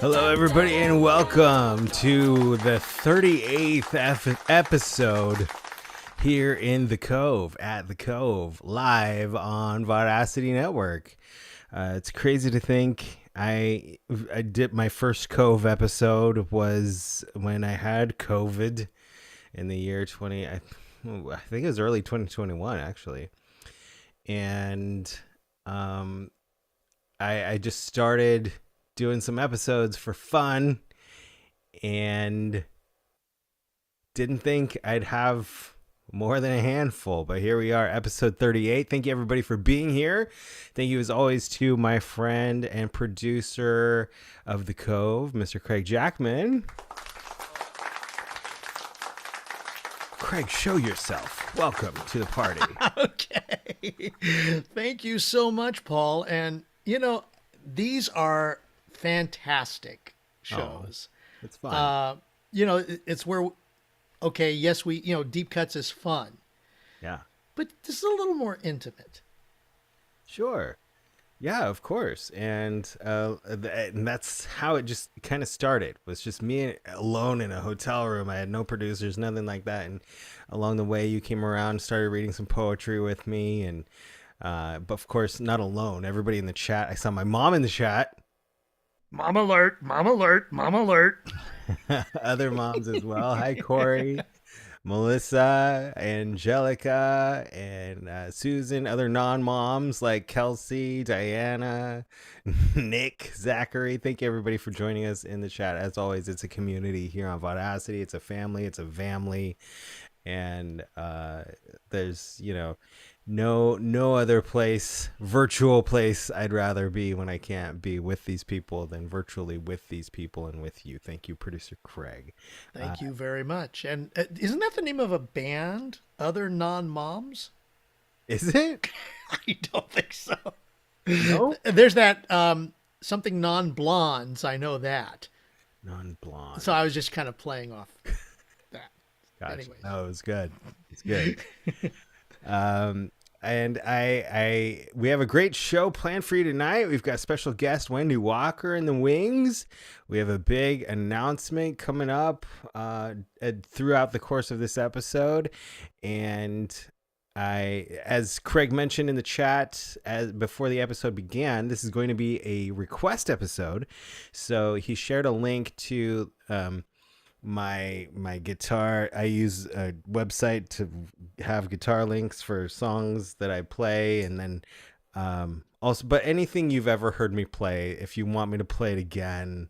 Hello, everybody, and welcome to the 38th episode here in the Cove, at the Cove, live on Vaudacity Network. It's crazy to think I did my first Cove episode was when I had COVID in the year I think it was early 2021, actually. And I just started doing some episodes for fun and didn't think I'd have more than a handful, but here we are, episode 38. Thank you, everybody, for being here. Thank you, as always, to my friend and producer of the Cove, Mr. Craig Jackman. Craig, show yourself. Welcome to the party. Okay. Thank you so much, Paul. And, you know, these are fantastic shows. It's fun. You know, it's where, okay, yes, Deep Cuts is fun. Yeah. But this is a little more intimate. Sure. Yeah, of course. And that's how it just kind of started. It was just me alone in a hotel room. I had no producers, nothing like that. And along the way, you came around, started reading some poetry with me. And but of course, not alone. Everybody in the chat. I saw my mom in the chat. Mom alert, mom alert, mom alert. Other moms as well. Hi, Corey, Melissa, Angelica, and Susan. Other non-moms like Kelsey, Diana, Nick, Zachary. Thank you, everybody, for joining us in the chat. As always, it's a community here on Vaudacity. It's a family. It's a family. And there's, no other virtual place I'd rather be when I can't be with these people than virtually with these people and with you. Thank you, producer Craig. Thank you very much. And isn't that the name of a band, Other Non-Moms? Is it? I don't think so. No? There's that something non-blondes. I know that. Non-blonde. So I was just kind of playing off that. Gotcha. Anyways. No, it was good. It's good. And we have a great show planned for you tonight. We've got special guest Wendy Walker in the wings. We have a big announcement coming up throughout the course of this episode. And as Craig mentioned in the chat before the episode began, this is going to be a request episode. So he shared a link to my guitar. I use a website to have guitar links for songs that I play, and then also, but anything you've ever heard me play, if you want me to play it again,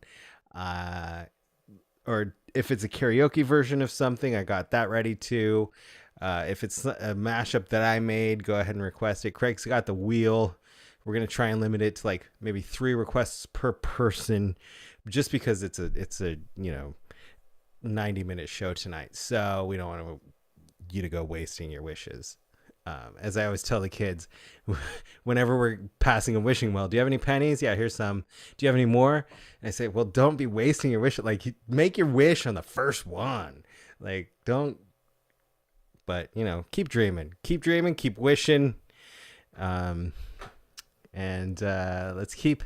or if it's a karaoke version of something, I got that ready too. If it's a mashup that I made, go ahead and request it. Craig's got the wheel. We're gonna try and limit it to like maybe 3 requests per person, just because it's a 90-minute show tonight, so we don't want you to go wasting your wishes. As I always tell the kids, whenever we're passing a wishing well, do you have any pennies? Yeah, here's some. Do you have any more? And I say, well, don't be wasting your wish. Like, make your wish on the first one. Like, don't. But keep dreaming, keep wishing, and let's keep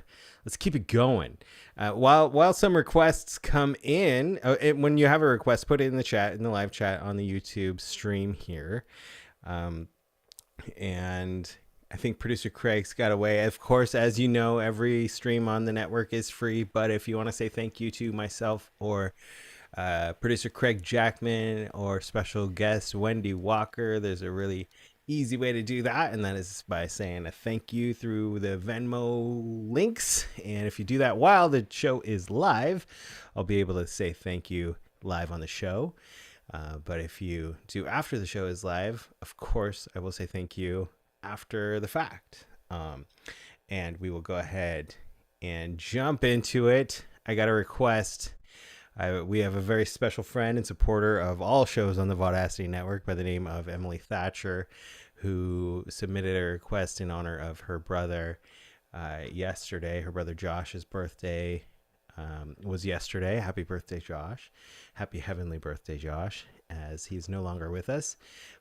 it going. While some requests come in, when you have a request, put it in the chat, in the live chat on the YouTube stream here. And I think producer Craig's got away. Of course, as you know, every stream on the network is free. But if you want to say thank you to myself or producer Craig Jackman or special guest Wendy Walker, there's a really easy way to do that, and that is by saying a thank you through the Venmo links. And if you do that while the show is live, I'll be able to say thank you live on the show. But if you do after the show is live, of course, I will say thank you after the fact. And we will go ahead and jump into it. I got a request. We have a very special friend and supporter of all shows on the Vaudacity network by the name of Emily Thatcher, who submitted a request in honor of her brother yesterday. Her brother Josh's birthday was yesterday. Happy birthday, Josh. Happy heavenly birthday, Josh, as he's no longer with us.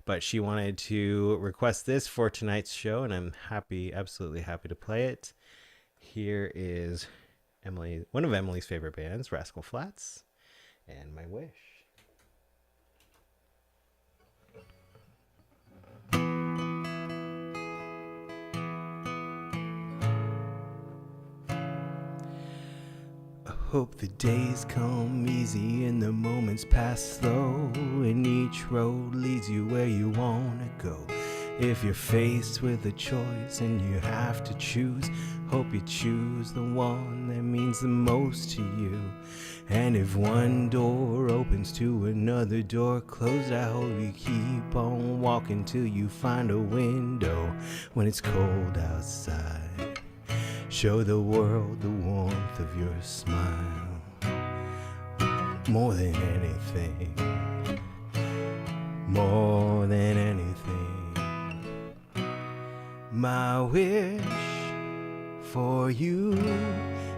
But she wanted to request this for tonight's show, and I'm happy, absolutely happy to play it. Here is Emily, one of Emily's favorite bands, Rascal Flatts, and My Wish. Hope the days come easy and the moments pass slow, and each road leads you where you want to go. If you're faced with a choice and you have to choose, hope you choose the one that means the most to you. And if one door opens to another door closed, I hope you keep on walking till you find a window when it's cold outside. Show the world the warmth of your smile. More than anything, more than anything, my wish for you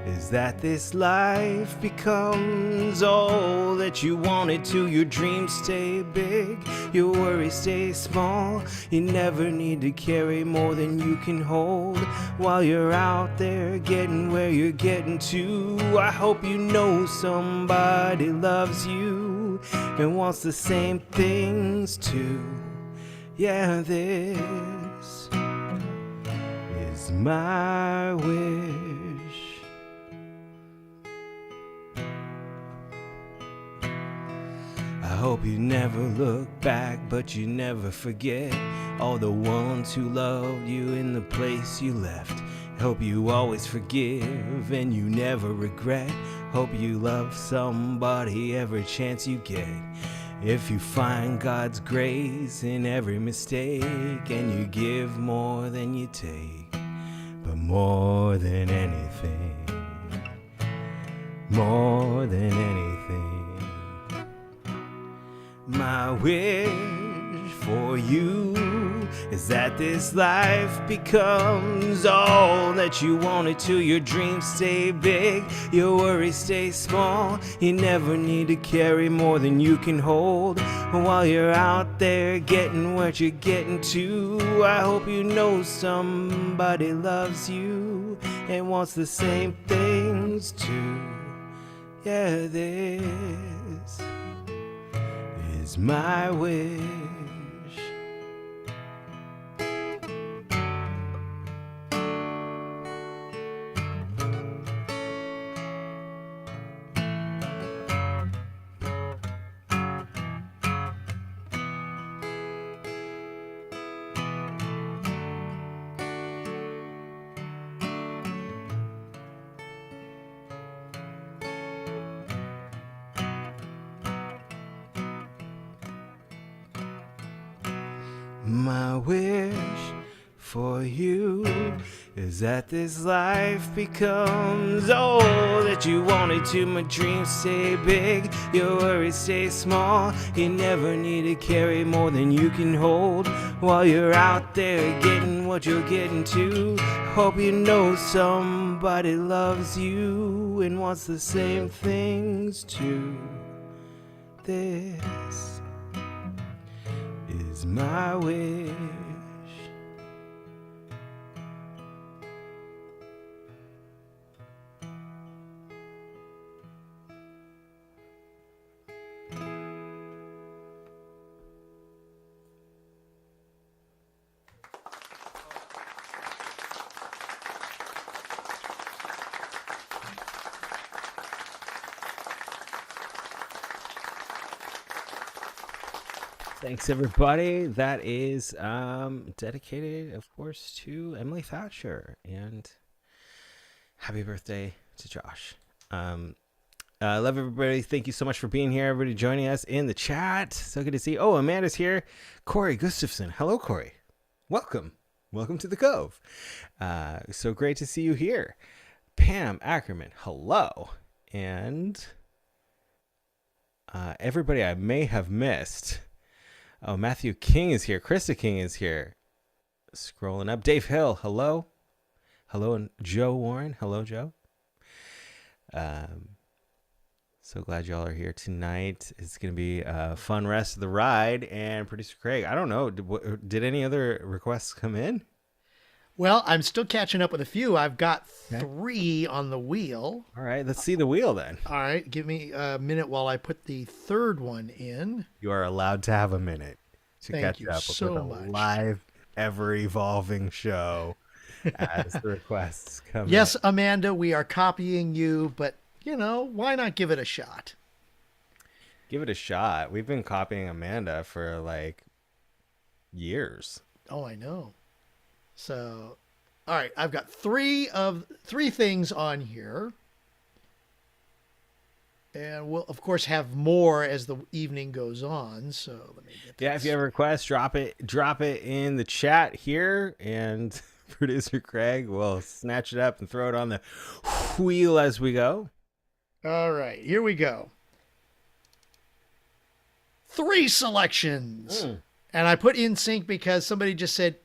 is that this life becomes all that you want it to. Your dreams stay big, your worries stay small. You never need to carry more than you can hold while you're out there getting where you're getting to. I hope you know somebody loves you and wants the same things too. Yeah, this is my wish. I hope you never look back, but you never forget all the ones who loved you in the place you left. Hope you always forgive and you never regret. Hope you love somebody every chance you get. If you find God's grace in every mistake and you give more than you take, but more than anything, more than anything, my wish for you is that this life becomes all that you want it to. Your dreams stay big, your worries stay small. You never need to carry more than you can hold while you're out there getting what you're getting to. I hope you know somebody loves you and wants the same things too. Yeah, this is my wish. My wish for you is that this life becomes all that you wanted to. My dreams stay big, your worries stay small. You never need to carry more than you can hold while you're out there getting what you're getting to. Hope you know somebody loves you and wants the same things too. This is my wish. Thanks, everybody. That is dedicated, of course, to Emily Thatcher. And happy birthday to Josh. I love everybody. Thank you so much for being here. Everybody joining us in the chat. So good to see. Oh, Amanda's here. Corey Gustafson. Hello, Corey. Welcome. Welcome to the Cove. So great to see you here. Pam Ackerman. Hello. And everybody I may have missed. Oh, Matthew King is here. Krista King is here. Scrolling up. Dave Hill. Hello. Hello. And Joe Warren. Hello, Joe. So glad y'all are here tonight. It's going to be a fun rest of the ride. And Producer Craig, I don't know, did any other requests come in? Well, I'm still catching up with a few. I've got 3 on the wheel. All right, let's see the wheel then. All right, give me a minute while I put the third one in. You are allowed to have a minute to catch up so with a much. live, ever-evolving show as the requests come Yes, in. Amanda, we are copying you, but why not give it a shot? Give it a shot. We've been copying Amanda for like years. Oh, I know. So, all right, I've got three things on here. And we'll, of course, have more as the evening goes on. So let me get this. If you have a request, drop it in the chat here, and Producer Craig will snatch it up and throw it on the wheel as we go. All right, here we go. 3 selections. And I put in sync because somebody just said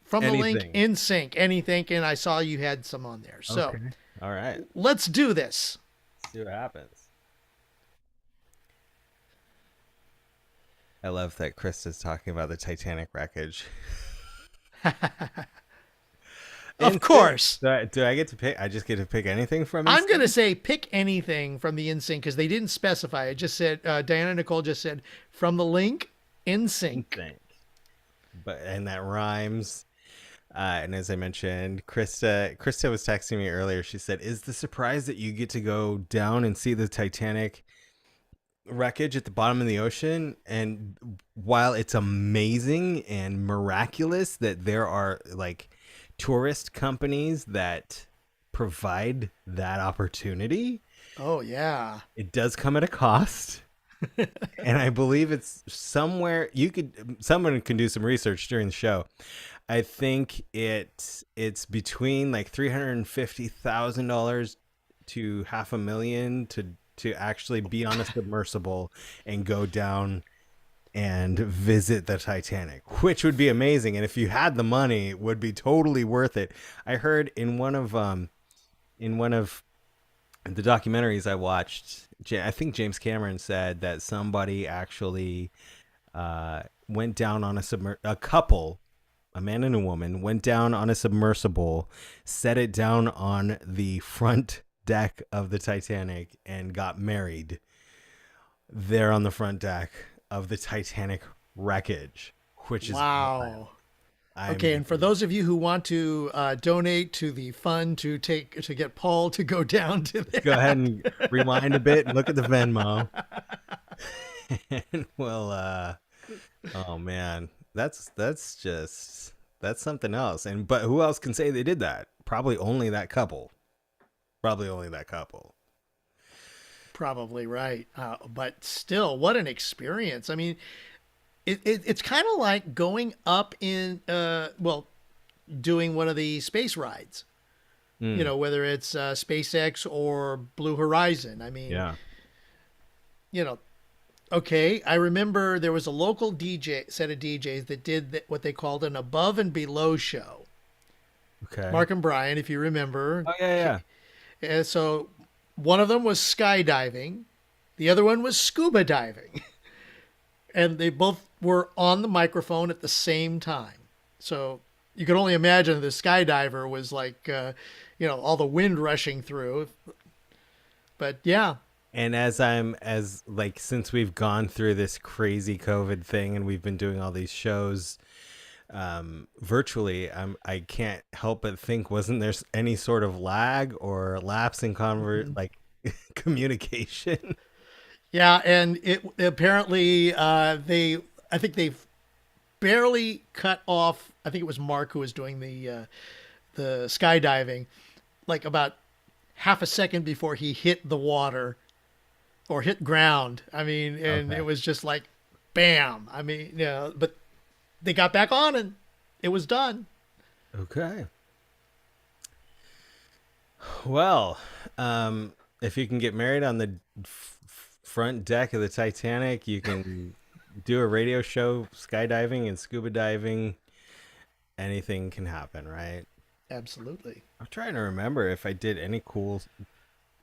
from the link in sync, anything, and I saw you had some on there. So, okay. All right. Let's do this. See what happens. I love that Chris is talking about the Titanic wreckage. Of course. Do I get to pick? I just get to pick anything from I'm going to say pick anything from the InSync because they didn't specify. It just said, Diana Nicole just said, from the link, InSync. And that rhymes. And as I mentioned, Krista was texting me earlier. She said, is the surprise that you get to go down and see the Titanic wreckage at the bottom of the ocean? And while it's amazing and miraculous that there are like tourist companies that provide that opportunity, oh yeah, it does come at a cost. And I believe it's somewhere someone can do some research during the show. I think it's between like $350,000 to $500,000 to actually be on a submersible and go down and visit the Titanic, which would be amazing. And if you had the money, it would be totally worth it. I heard in one of the documentaries I watched, I think James Cameron said that somebody actually went down on a couple, a man and a woman, went down on a submersible, set it down on the front deck of the Titanic, and got married there on the front deck of the Titanic wreckage, which is wow. Okay, and for those of you who want to donate to the fund to get Paul to go down to that. Go ahead and rewind a bit and look at the Venmo. And we'll oh man, that's something else. But who else can say they did that? Probably only that couple. Probably right. But still, what an experience. I mean, it's kind of like going up in, doing one of the space rides, whether it's SpaceX or Blue Horizon. I mean, yeah. Okay, I remember there was a local set of DJs that did what they called an above and below show. Okay. Mark and Brian, if you remember. Oh, yeah. And so one of them was skydiving. The other one was scuba diving. And they both were on the microphone at the same time. So you can only imagine the skydiver was like, all the wind rushing through. But yeah. And since we've gone through this crazy COVID thing and we've been doing all these shows virtually, I can't help but think, wasn't there any sort of lag or lapse in communication? Yeah, and it apparently I think they've barely cut off. I think it was Mark who was doing the skydiving, like about half a second before he hit the water, or hit ground. I mean, and it was just like, bam. I mean, but they got back on and it was done. Okay. Well, if you can get married on the front deck of the Titanic, you can do a radio show, skydiving and scuba diving. Anything can happen, right? Absolutely. I'm trying to remember if I did any cool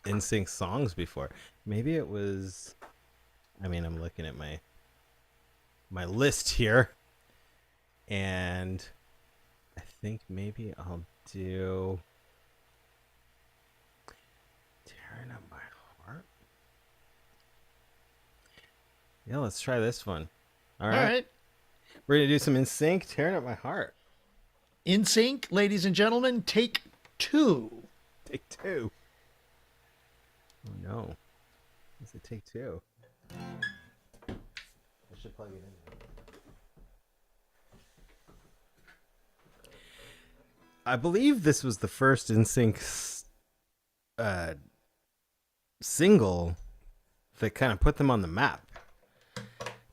NSYNC songs before. Maybe it was, I mean, I'm looking at my list here, and I think maybe I'll do Tearing Up My Heart. Yeah, let's try this one. All right. We're going to do some NSYNC, Tearing Up My Heart. NSYNC, ladies and gentlemen, take 2. Take 2. Oh no. Is it take 2? I should plug it in. I believe this was the first NSYNC single that kind of put them on the map.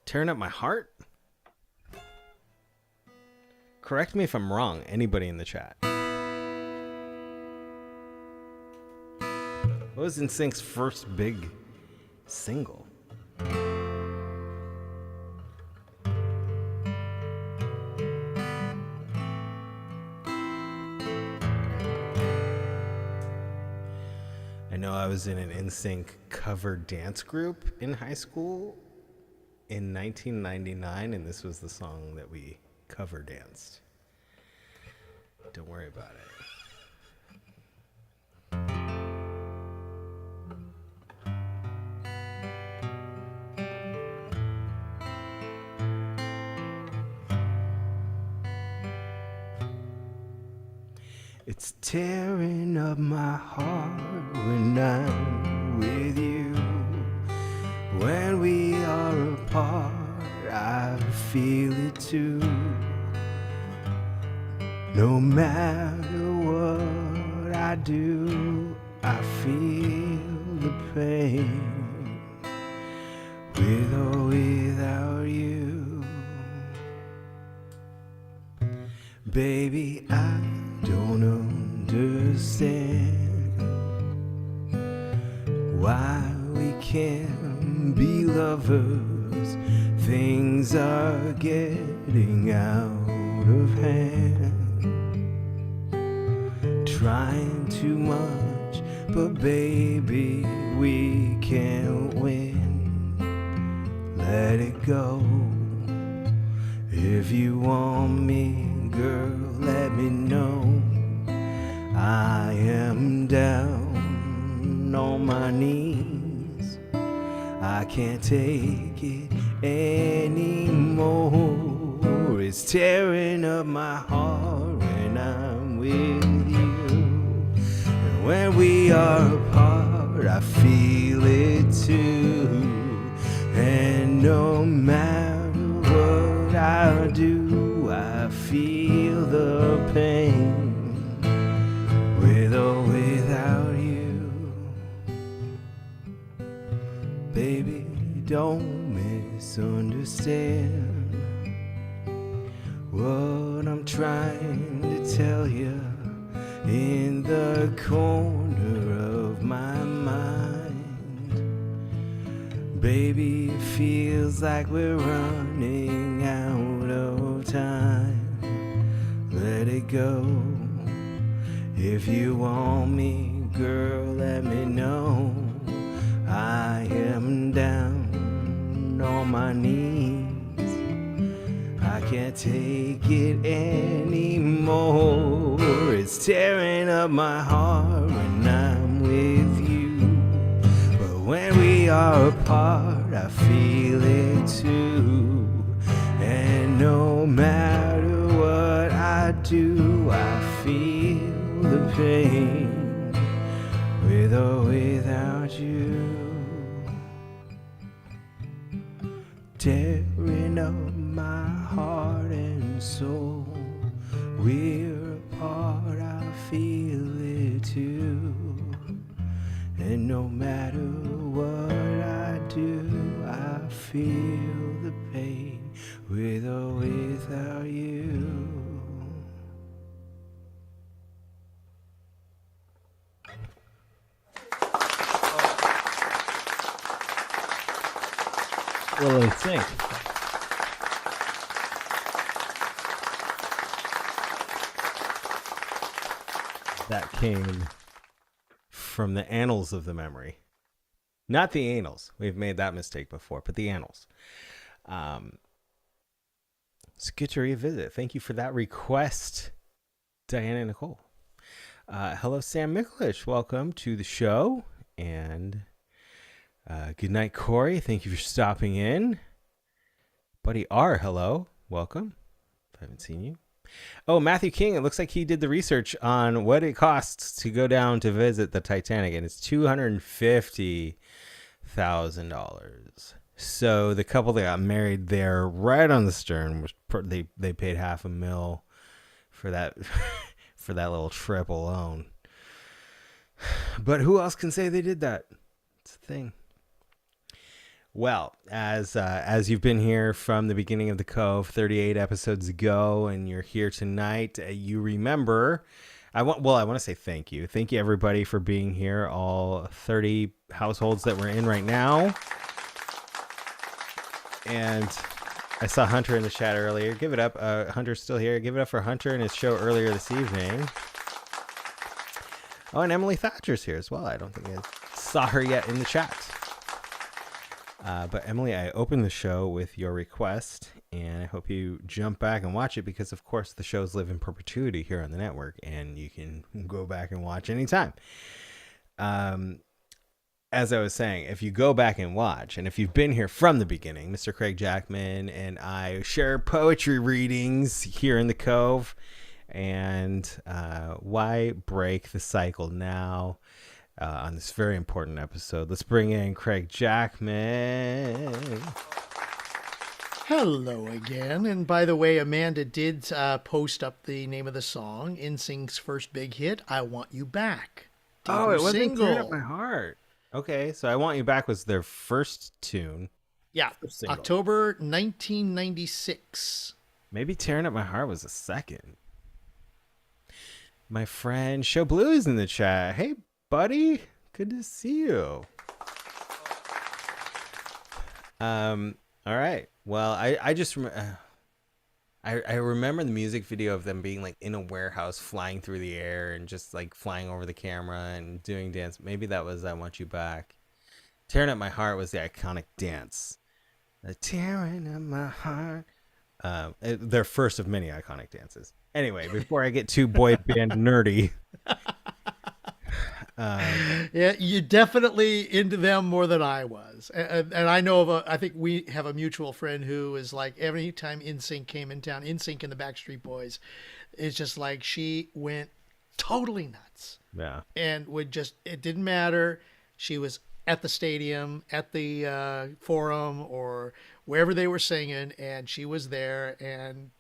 Tearing Up My Heart? Correct me if I'm wrong, anybody in the chat. What was NSYNC's first big single? I know I was in an NSYNC cover dance group in high school in 1999, and this was the song that we cover danced. Don't worry about it. It's tearing up my heart when I'm with you. When we are apart, I feel it too. No matter what I do, I feel the pain. With or without you. Baby, I don't understand why we can't be lovers. Things are getting out of hand. Trying too much, but baby, we can't win. Let it go. If you want me, girl, let me know. I am down on my knees. I can't take it anymore. It's tearing up my heart when I'm with you. And when we are apart, I feel it too. And no matter what I do, I feel the pain. With or without you. Baby, don't misunderstand what I'm trying to tell you in the corner of my mind. Baby, it feels like we're running out of time. Let it go. If you want me, girl, let me know. I am down on my knees. I can't take it anymore. It's tearing up my heart when I'm with you. But when we are apart, I feel it too. And no matter what I do, I feel the pain. With or without you. Tearing up my heart and soul. We're apart, I feel it too. And no matter what I feel the pain with or without you. Will they sing? That came from the annals of the memory. Not the anals. We've made that mistake before, but the annals. It's good to revisit. Thank you for that request, Diana Nicole. Hello, Sam Mikulich. Welcome to the show. And good night, Corey. Thank you for stopping in. Buddy R, hello. Welcome. I haven't seen you. Oh, Matthew King, it looks like he did the research on what it costs to go down to visit the Titanic, and it's $250,000. So the couple that got married there right on the stern, they paid $500,000 for that for that little trip alone. But who else can say they did that? It's a thing. Well, as you've been here from the beginning of the Cove 38 episodes ago, and you're here tonight, you remember, I want to say thank you. Thank you, everybody, for being here, all 30 households that we're in right now. And I saw Hunter in the chat earlier. Give it up. Hunter's still here. Give it up for Hunter and his show earlier this evening. Oh, and Emily Thatcher's here as well. I don't think I saw her yet in the chat. But Emily, I opened the show with your request, and I hope you jump back and watch it because, of course, the shows live in perpetuity here on the network, and you can go back and watch anytime. As I was saying, if you go back and watch, and if you've been here from the beginning, Mr. Craig Jackman and I share poetry readings here in the Cove, and why break the cycle now? On this very important episode, let's bring in Craig Jackman. Hello again. And by the way, Amanda did post up the name of the song, NSYNC's first big hit, I Want You Back. Oh, it wasn't Tearing Up My Heart. Okay, so I Want You Back was their first tune. Yeah, October 1996. Maybe Tearing Up My Heart was the second. My friend Show Blue is in the chat. Hey, buddy, good to see you. All right. Well, I just I remember the music video of them being like in a warehouse, flying through the air and just like flying over the camera and doing dance. Maybe that was I Want You Back. Tearing Up My Heart was the iconic dance. Tearing Up My Heart. Their first of many iconic dances. Anyway, before I get too boy band nerdy. Yeah, you definitely into them more than I was, and I know of I think we have a mutual friend who is like every time NSYNC came in town, NSYNC and the Backstreet Boys, it's just like she went totally nuts. Yeah, and it didn't matter. She was at the stadium, at the forum, or wherever they were singing, and she was there. And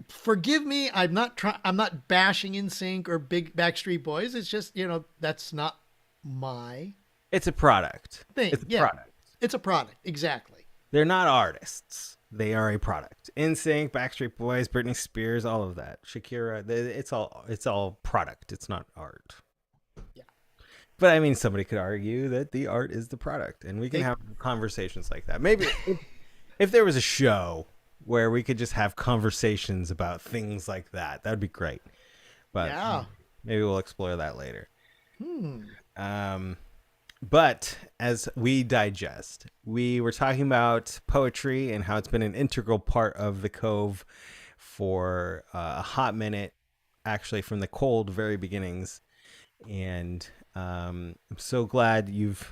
forgive me, I'm not bashing NSYNC or big Backstreet Boys. It's just, that's not my it's a product thing. It's a product. It's a product. Exactly. They're not artists. They are a product. NSYNC, Backstreet Boys, Britney Spears, all of that. Shakira, it's all product. It's not art. Yeah. But I mean, somebody could argue that the art is the product, and we can have conversations like that. Maybe if there was a show where we could just have conversations about things like that, that'd be great. But yeah, maybe we'll explore that later. But as we digest, we were talking about poetry and how it's been an integral part of the Cove for a hot minute, actually from the cold very beginnings. And I'm so glad you've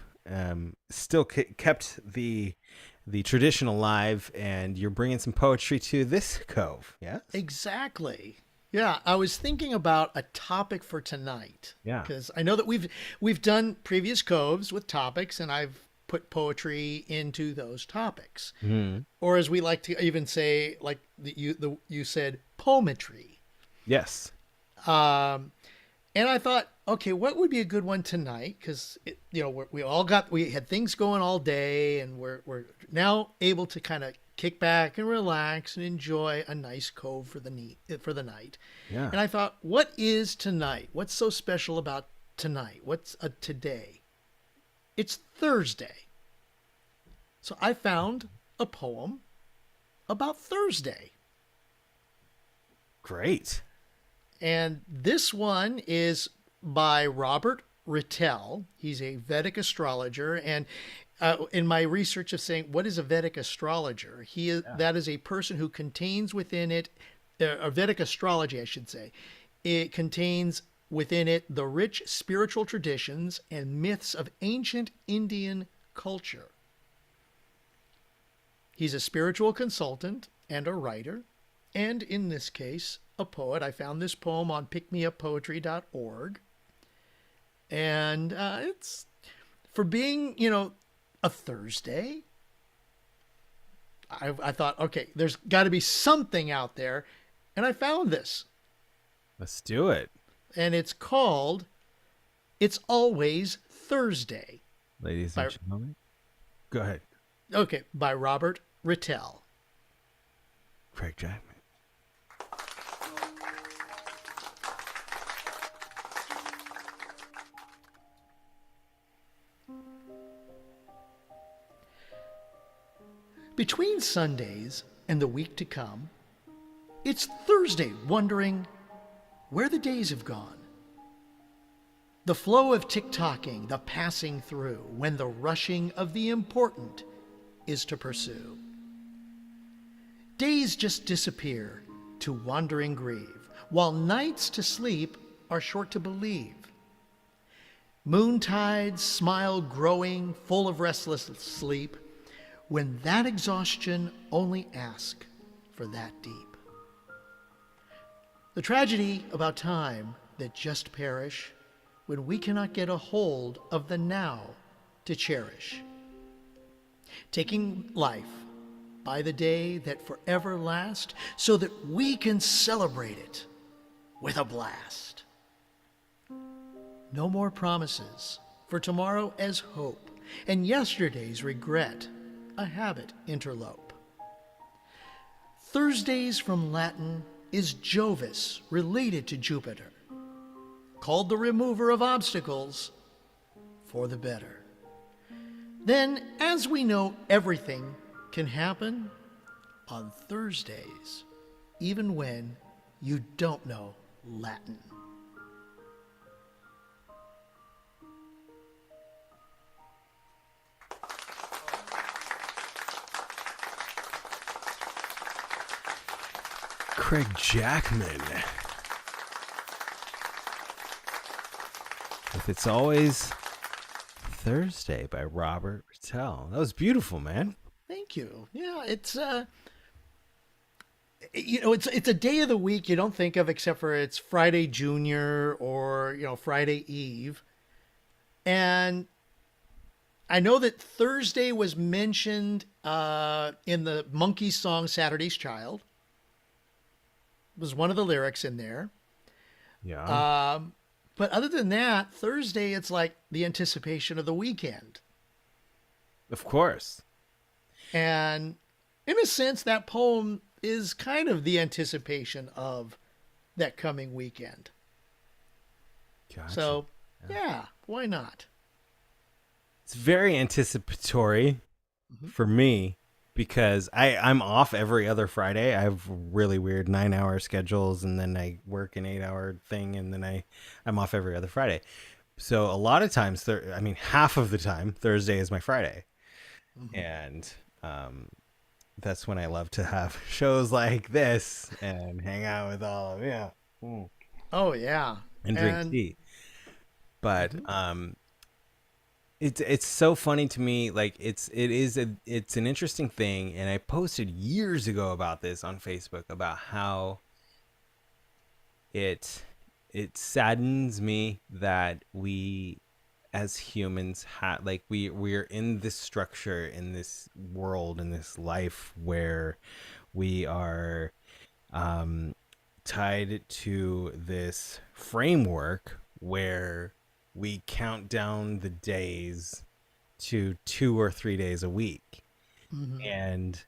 still kept the tradition alive, and you're bringing some poetry to this Cove. Yeah, exactly. Yeah, I was thinking about a topic for tonight. Yeah, because I know that we've done previous Coves with topics, and I've put poetry into those topics, or as we like to even say, like you said, poemetry. Yes. And I thought, okay, what would be a good one tonight? Because we had things going all day, and we're now able to kind of kick back and relax and enjoy a nice cove for the night. Yeah. And I thought, what is tonight? What's so special about tonight? What's a today? It's Thursday. So I found a poem about Thursday. Great. And this one is by Robert Rittel. He's a Vedic astrologer. And in my research of saying, what is a Vedic astrologer? That is a person who contains within it, a Vedic astrology, I should say. It contains within it the rich spiritual traditions and myths of ancient Indian culture. He's a spiritual consultant and a writer, and in this case, a poet. I found this poem on pickmeuppoetry.org. And it's for being, a Thursday. I thought, okay, there's got to be something out there. And I found this. Let's do it. And it's called It's Always Thursday. Ladies and gentlemen. Go ahead. Okay, by Robert Rittel. Craig Jackman. Between Sundays and the week to come, it's Thursday wondering where the days have gone. The flow of tick-tocking, the passing through, when the rushing of the important is to pursue. Days just disappear to wandering grieve, while nights to sleep are short to believe. Moontides smile growing, full of restless sleep, when that exhaustion only ask for that deep. The tragedy about time that just perish when we cannot get a hold of the now to cherish. Taking life by the day that forever last so that we can celebrate it with a blast. No more promises for tomorrow as hope, and yesterday's regret a habit interlope. Thursdays from Latin is Jovis, related to Jupiter, called the remover of obstacles for the better. Then, as we know, everything can happen on Thursdays, even when you don't know Latin. Craig Jackman. With It's Always Thursday by Robert Rittel. That was beautiful, man. Thank you. Yeah, it's it's a day of the week you don't think of except for it's Friday Junior or, Friday Eve. And I know that Thursday was mentioned in the Monkees song Saturday's Child. It was one of the lyrics in there. Yeah. But other than that, Thursday, it's like the anticipation of the weekend. Of course. And in a sense, that poem is kind of the anticipation of that coming weekend. Gotcha. So, yeah, why not? It's very anticipatory for me because I'm off every other Friday. I have really weird 9-hour schedules, and then I work an 8-hour thing, and then I'm off every other Friday. So a lot of times, half of the time, Thursday is my Friday. And that's when I love to have shows like this and hang out with all of you. Oh, yeah. And drink tea. But it's so funny to me. Like it's an interesting thing, and I posted years ago about this on Facebook about how it saddens me that we as humans we're in this structure, in this world, in this life where we are tied to this framework where we count down the days to 2 or 3 days a week. Mm-hmm. And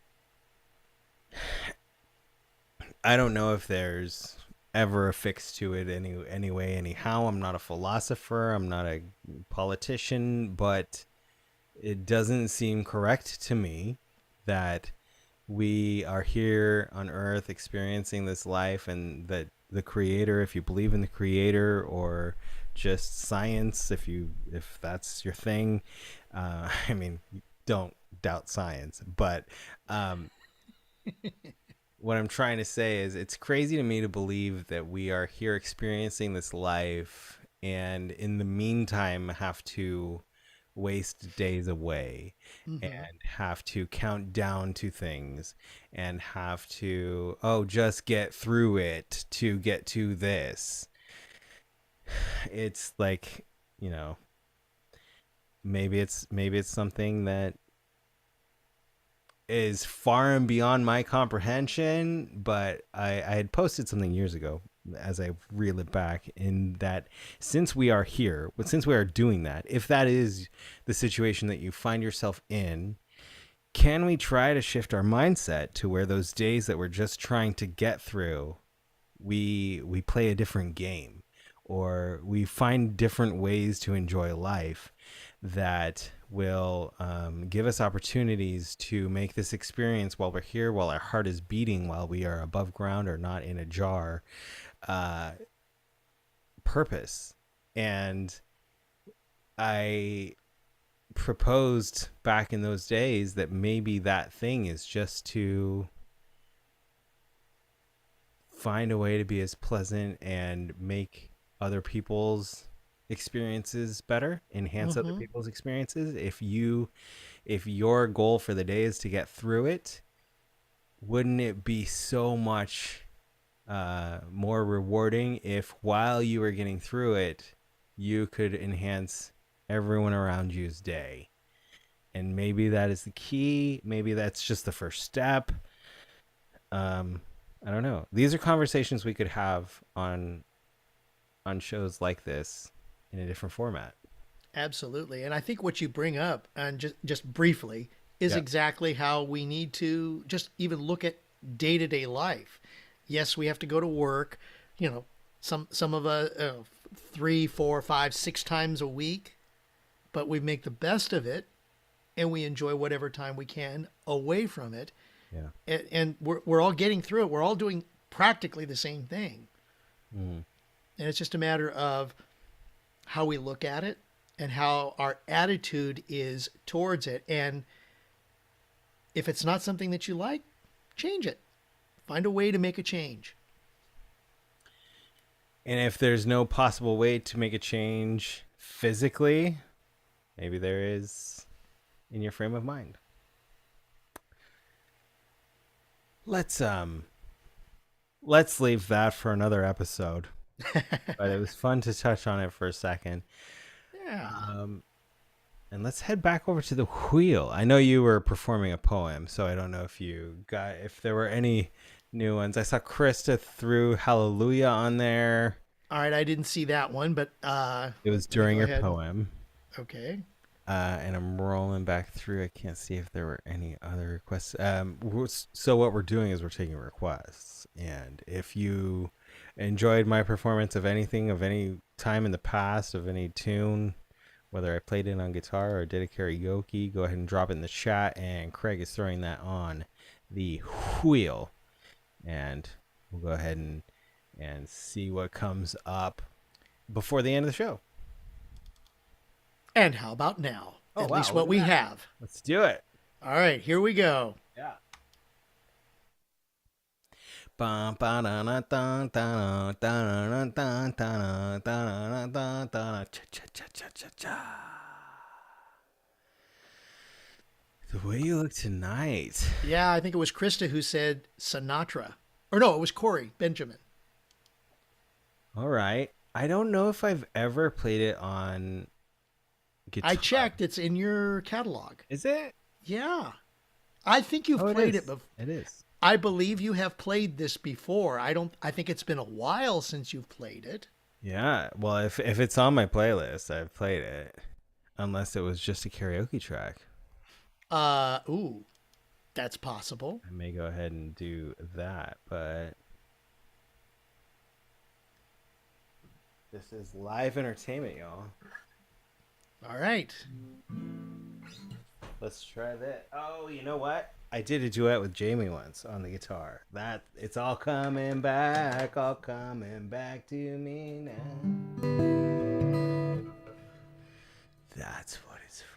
I don't know if there's ever a fix to it anyway, anyhow. I'm not a philosopher, I'm not a politician, but it doesn't seem correct to me that we are here on earth experiencing this life, and that the creator, if you believe in the creator, or just science, if that's your thing, I mean, don't doubt science, but what I'm trying to say is it's crazy to me to believe that we are here experiencing this life, and in the meantime have to waste days away, Mm-hmm. and have to count down to things, and have to, oh, just get through it to get to this. It's like, you know, maybe it's something that is far and beyond my comprehension, but I had posted something years ago, as I reel it back, in that since we are here, since we are doing that, if that is the situation that you find yourself in, can we try to shift our mindset to where those days that we're just trying to get through, we play a different game, or we find different ways to enjoy life that will give us opportunities to make this experience while we're here, while our heart is beating, while we are above ground or not in a jar, purpose. And I proposed back in those days that maybe that thing is just to find a way to be as pleasant and make other people's experiences better, enhance other Mm-hmm. people's experiences. If your goal for the day is to get through it, wouldn't it be so much more rewarding if while you were getting through it, you could enhance everyone around you's day? And maybe that is the key. Maybe that's just the first step. I don't know. These are conversations we could have on shows like this in a different format. Absolutely. And I think what you bring up, and just briefly, is Yeah. exactly how we need to just even look at day-to-day life. Yes, we have to go to work, you know, some of us 3, 4, 5, 6 times a week, but we make the best of it and we enjoy whatever time we can away from it. Yeah. And we're all getting through it. We're all doing practically the same thing. Mm. And it's just a matter of how we look at it and how our attitude is towards it. And if it's not something that you like, change it. Find a way to make a change. And if there's no possible way to make a change physically, maybe there is in your frame of mind. Let's leave that for another episode. But it was fun to touch on it for a second. Yeah. And let's head back over to the wheel. I know you were performing a poem, so I don't know if there were any new ones. I saw Krista threw Hallelujah on there. All right. I didn't see that one, but It was yeah, during go your ahead. poem. Okay. And I'm rolling back through. I can't see if there were any other requests. So what we're doing is we're taking requests. And if you enjoyed my performance of anything, of any time in the past, of any tune, whether I played it on guitar or did a karaoke, go ahead and drop it in the chat. And Craig is throwing that on the wheel. And we'll go ahead and see what comes up before the end of the show. And how about now? Oh, At wow, least look what at we that. have. Let's do it. All right. Here we go. Yeah. The way you look tonight. Yeah. I think it was Krista who said Sinatra. Or no, it was Corey Benjamin. All right. I don't know if I've ever played it on guitar. I checked. It's in your catalog. Is it? Yeah. I think you've Oh, it played is. it before. It is. I believe you have played this before. I think it's been a while since you've played it. Yeah. Well, if it's on my playlist, I've played it. Unless it was just a karaoke track. Ooh, that's possible. I may go ahead and do that, but this is live entertainment, y'all. All right. Let's try that. Oh, you know what? I did a duet with Jamie once on the guitar. That it's all coming back to me now. That's what it's from.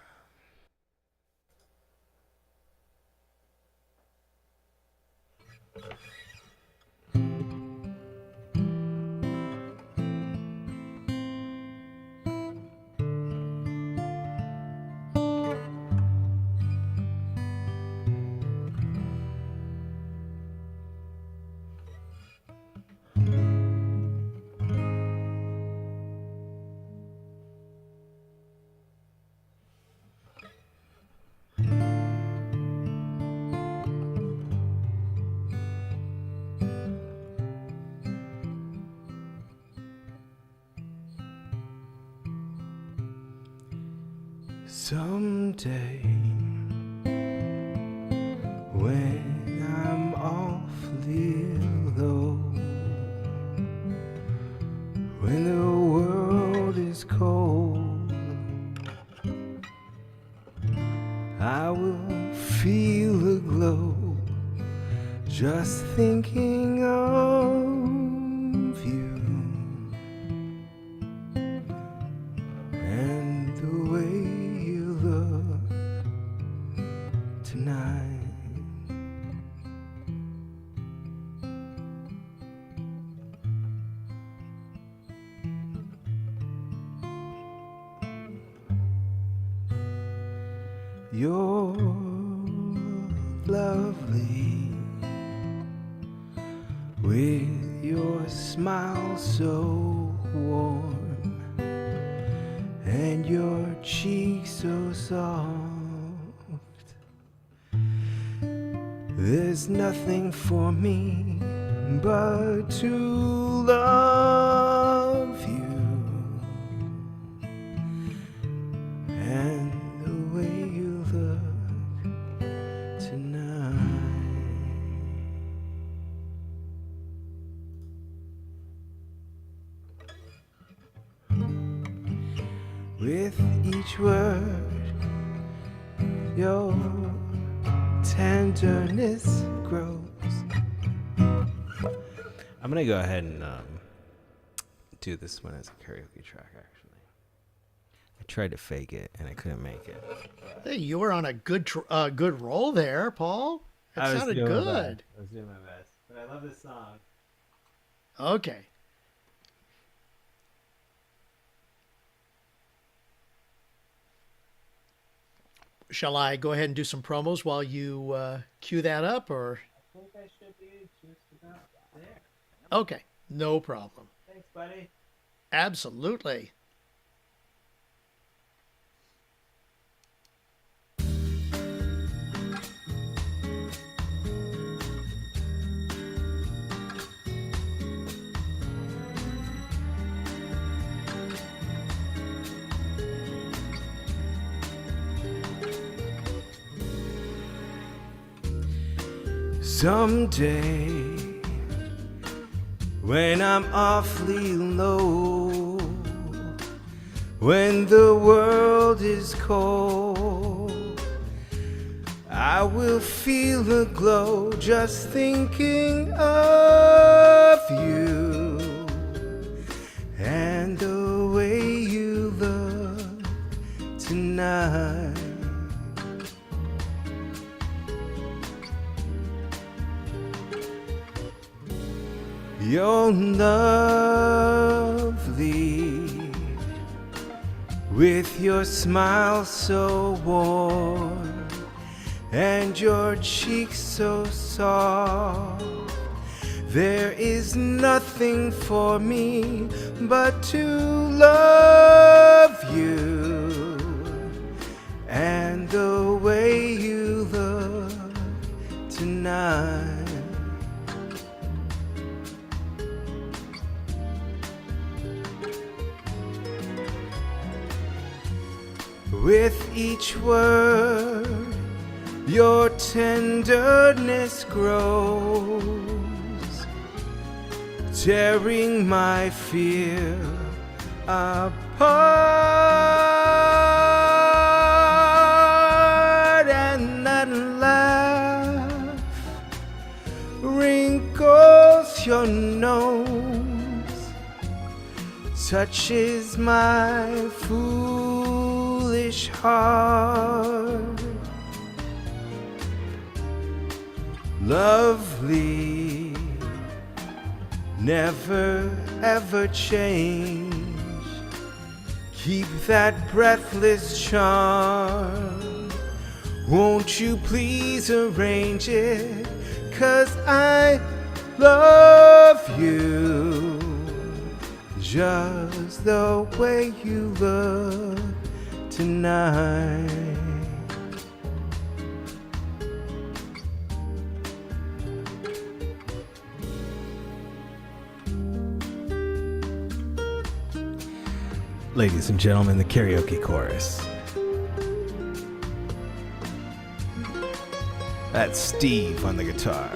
Someday, when I'm awfully low, when the world is cold, I will feel a glow just thinking of you and the way you look tonight. You're lovely with your smile so warm and your cheek so soft. There's nothing for me but to love you and the way you look tonight. With each word, your tenderness grows. I'm gonna go ahead and do this one as a karaoke track. Actually, I tried to fake it and I couldn't make it. Hey, you were on a good good roll there, Paul. That sounded good. I was doing my best, but I love this song. Okay. Shall I go ahead and do some promos while you cue that up, or? I think I should be just about there. Okay, no problem. Thanks, buddy. Absolutely. Someday, when I'm awfully low, when the world is cold, I will feel a glow just thinking of you and the way you look tonight. You're lovely with your smile so warm and your cheeks so soft. There is nothing for me but to love you and the way you look tonight. With each word, your tenderness grows, tearing my fear apart. And that laugh wrinkles your nose, touches my foolish heart. Lovely, never ever change. Keep that breathless charm. Won't you please arrange it? 'Cause I love you just the way you look tonight. Ladies and gentlemen, the karaoke chorus. That's Steve on the guitar.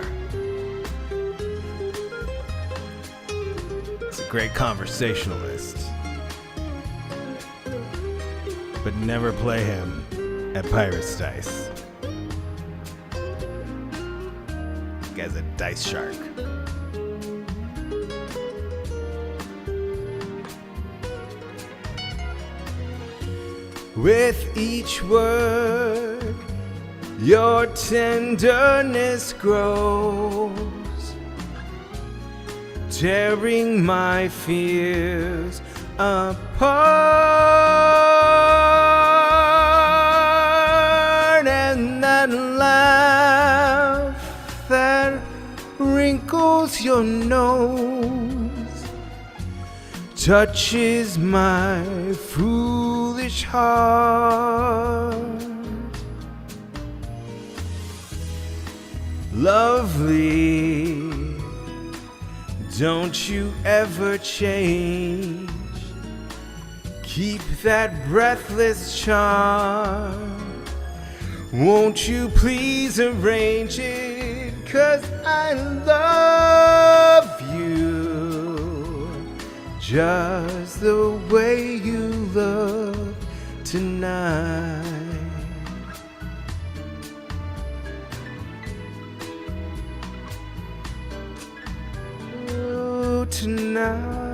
He's a great conversationalist, but never play him at Pirate's Dice. This guy's a dice shark. With each word, your tenderness grows, tearing my fears apart. And that laugh that wrinkles your nose, touches my foolish heart. Lovely, don't you ever change. Keep that breathless charm. Won't you please arrange it? 'Cause I love you just the way you look tonight. Oh, tonight.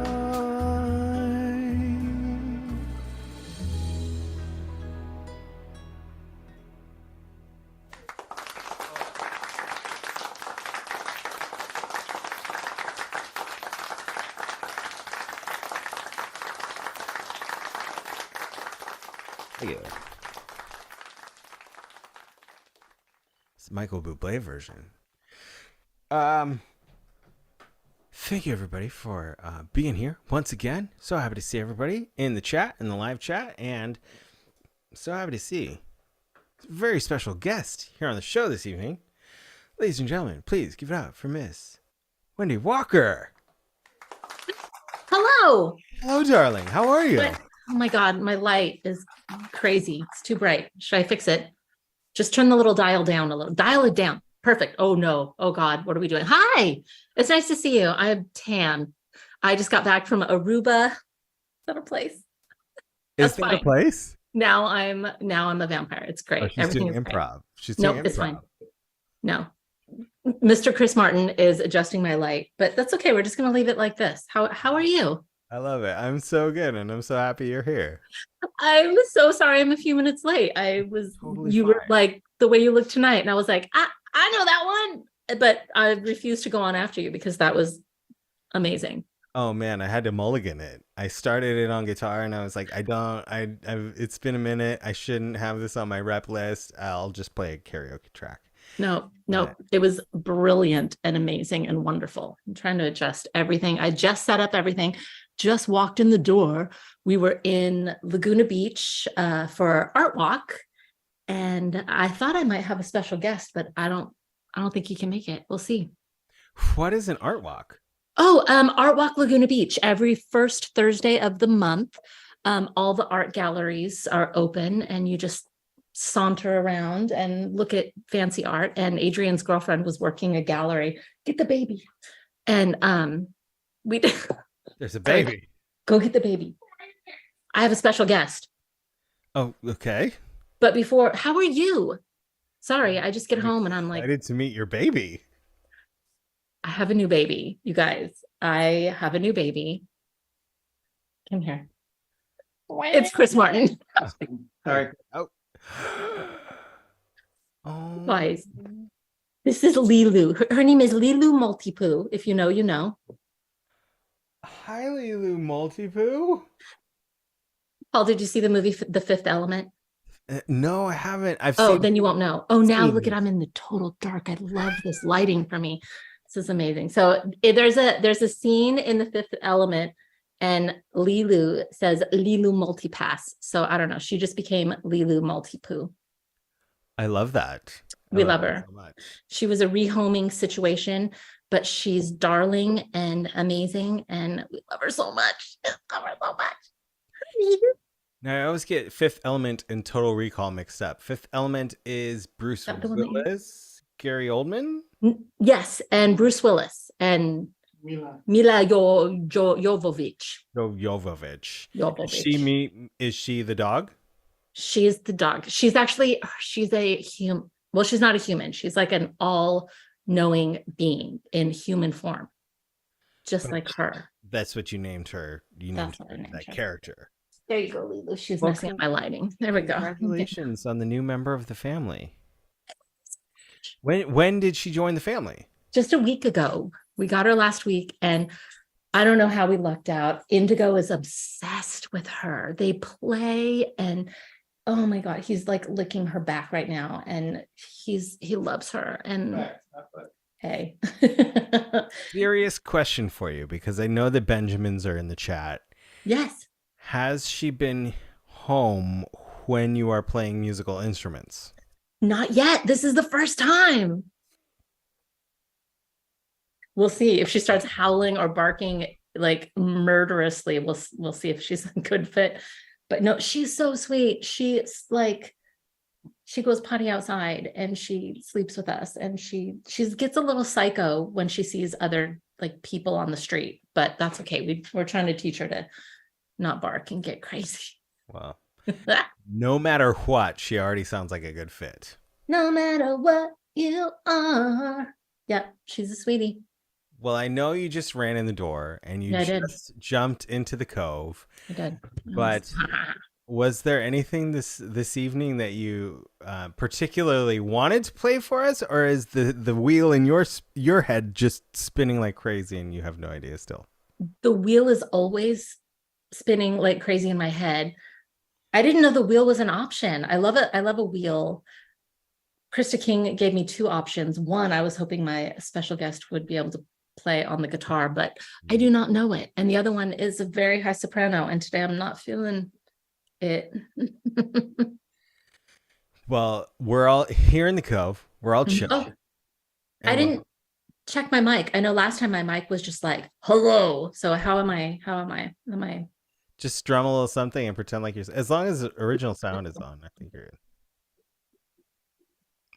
It's Michael Bublé version. Thank you everybody for being here once again. So happy to see everybody in the chat, in the live chat, and so happy to see a very special guest here on the show this evening. Ladies and gentlemen, please give it up for Miss Wendy Walker. Hello. Hello, darling. How are you? Oh my God, my light is crazy. It's too bright. Should I fix it? Just turn the little dial down a little. Dial it down. Perfect. Oh no. Oh God, what are we doing? Hi. It's nice to see you. I'm tan. I just got back from Aruba. Is that a place? Is that a place? Now I'm a vampire. It's great. Oh, she's doing improv. She's doing improv. It's fine. No. Mr. Chris Martin is adjusting my light, but that's okay. We're just going to leave it like this. How are you? I love it. I'm so good, and I'm so happy you're here. I'm so sorry I'm a few minutes late. You were like the way you look tonight, and I was like, I know that one, but I refused to go on after you because that was amazing. Oh man, I had to mulligan it. I started it on guitar, and I was like, it's been a minute. I shouldn't have this on my rep list. I'll just play a karaoke track. No, it was brilliant and amazing and wonderful. I'm trying to adjust everything. I just set up everything, just walked in the door. We were in Laguna Beach for Art Walk, and I thought I might have a special guest, but I don't think he can make it. We'll see. What is an Art Walk? Oh, Art Walk Laguna Beach every first Thursday of the month. All the art galleries are open and you just saunter around and look at fancy art. And Adrian's girlfriend was working a gallery. Get the baby. And we There's a sorry, baby. go get the baby. I have a special guest. Oh, okay. But before, how are you? Sorry, I just get home and I'm like, excited to meet your baby. I have a new baby, you guys. I have a new baby. Come here. It's Chris Martin. Sorry. Oh. Oh. Guys, this is Lilu. Her name is Lilu Multipoo. If you know, you know. Hi, Lilu Multipoo. Paul, did you see the movie The Fifth Element? No, I haven't. Oh, then you won't know. Oh, now look at, I'm in the total dark. I love this lighting for me. This is amazing. So there's a scene in The Fifth Element and Lilu says Lilu Multipass. So I don't know. She just became Lilu Multipoo. I love that. We love her. So much. She was a rehoming situation, but she's darling and amazing. And we love her so much. Love her so much. Now, I always get Fifth Element and Total Recall mixed up. Fifth Element is Bruce Willis, Gary Oldman? Yes, and Bruce Willis and Mila Jovovich. Jovovich. Is she the dog? She's the dog. She's a human. Well, she's not a human. She's like an all-knowing being in human form, just like her. That's what you named her. You named her that character. There you go, Lilu. She's messing up my lighting. There we go. Congratulations on the new member of the family. When did she join the family? Just a week ago. We got her last week, and I don't know how we lucked out. Indigo is obsessed with her. They play, and oh my God, he's like licking her back right now, and he loves her. And hey. Serious question for you, because I know the Benjamins are in the chat. Yes. Has she been home when you are playing musical instruments? Not yet. This is the first time. We'll see if she starts howling or barking like murderously. We'll see if she's a good fit. But no, she's so sweet. She's like, she goes potty outside and she sleeps with us, and she gets a little psycho when she sees other like people on the street, but that's okay. We're trying to teach her to not bark and get crazy. Well, no matter what, she already sounds like a good fit. No matter what you are. Yep, she's a sweetie. Well, I know you just ran in the door and you just jumped into the cove. I did. But was there anything this evening that you particularly wanted to play for us, or is the wheel in your head just spinning like crazy and you have no idea still? The wheel is always spinning like crazy in my head. I didn't know the wheel was an option. I love it. I love a wheel. Krista King gave me two options. One, I was hoping my special guest would be able to play on the guitar, but I do not know it. And the other one is a very high soprano, and today I'm not feeling it. Well, we're all here in the cove. We're all chill. Oh, I didn't check my mic. I know last time my mic was just like, hello. So how am I? Am I? Just strum a little something and pretend like you're, as long as the original sound is on, I think you're good.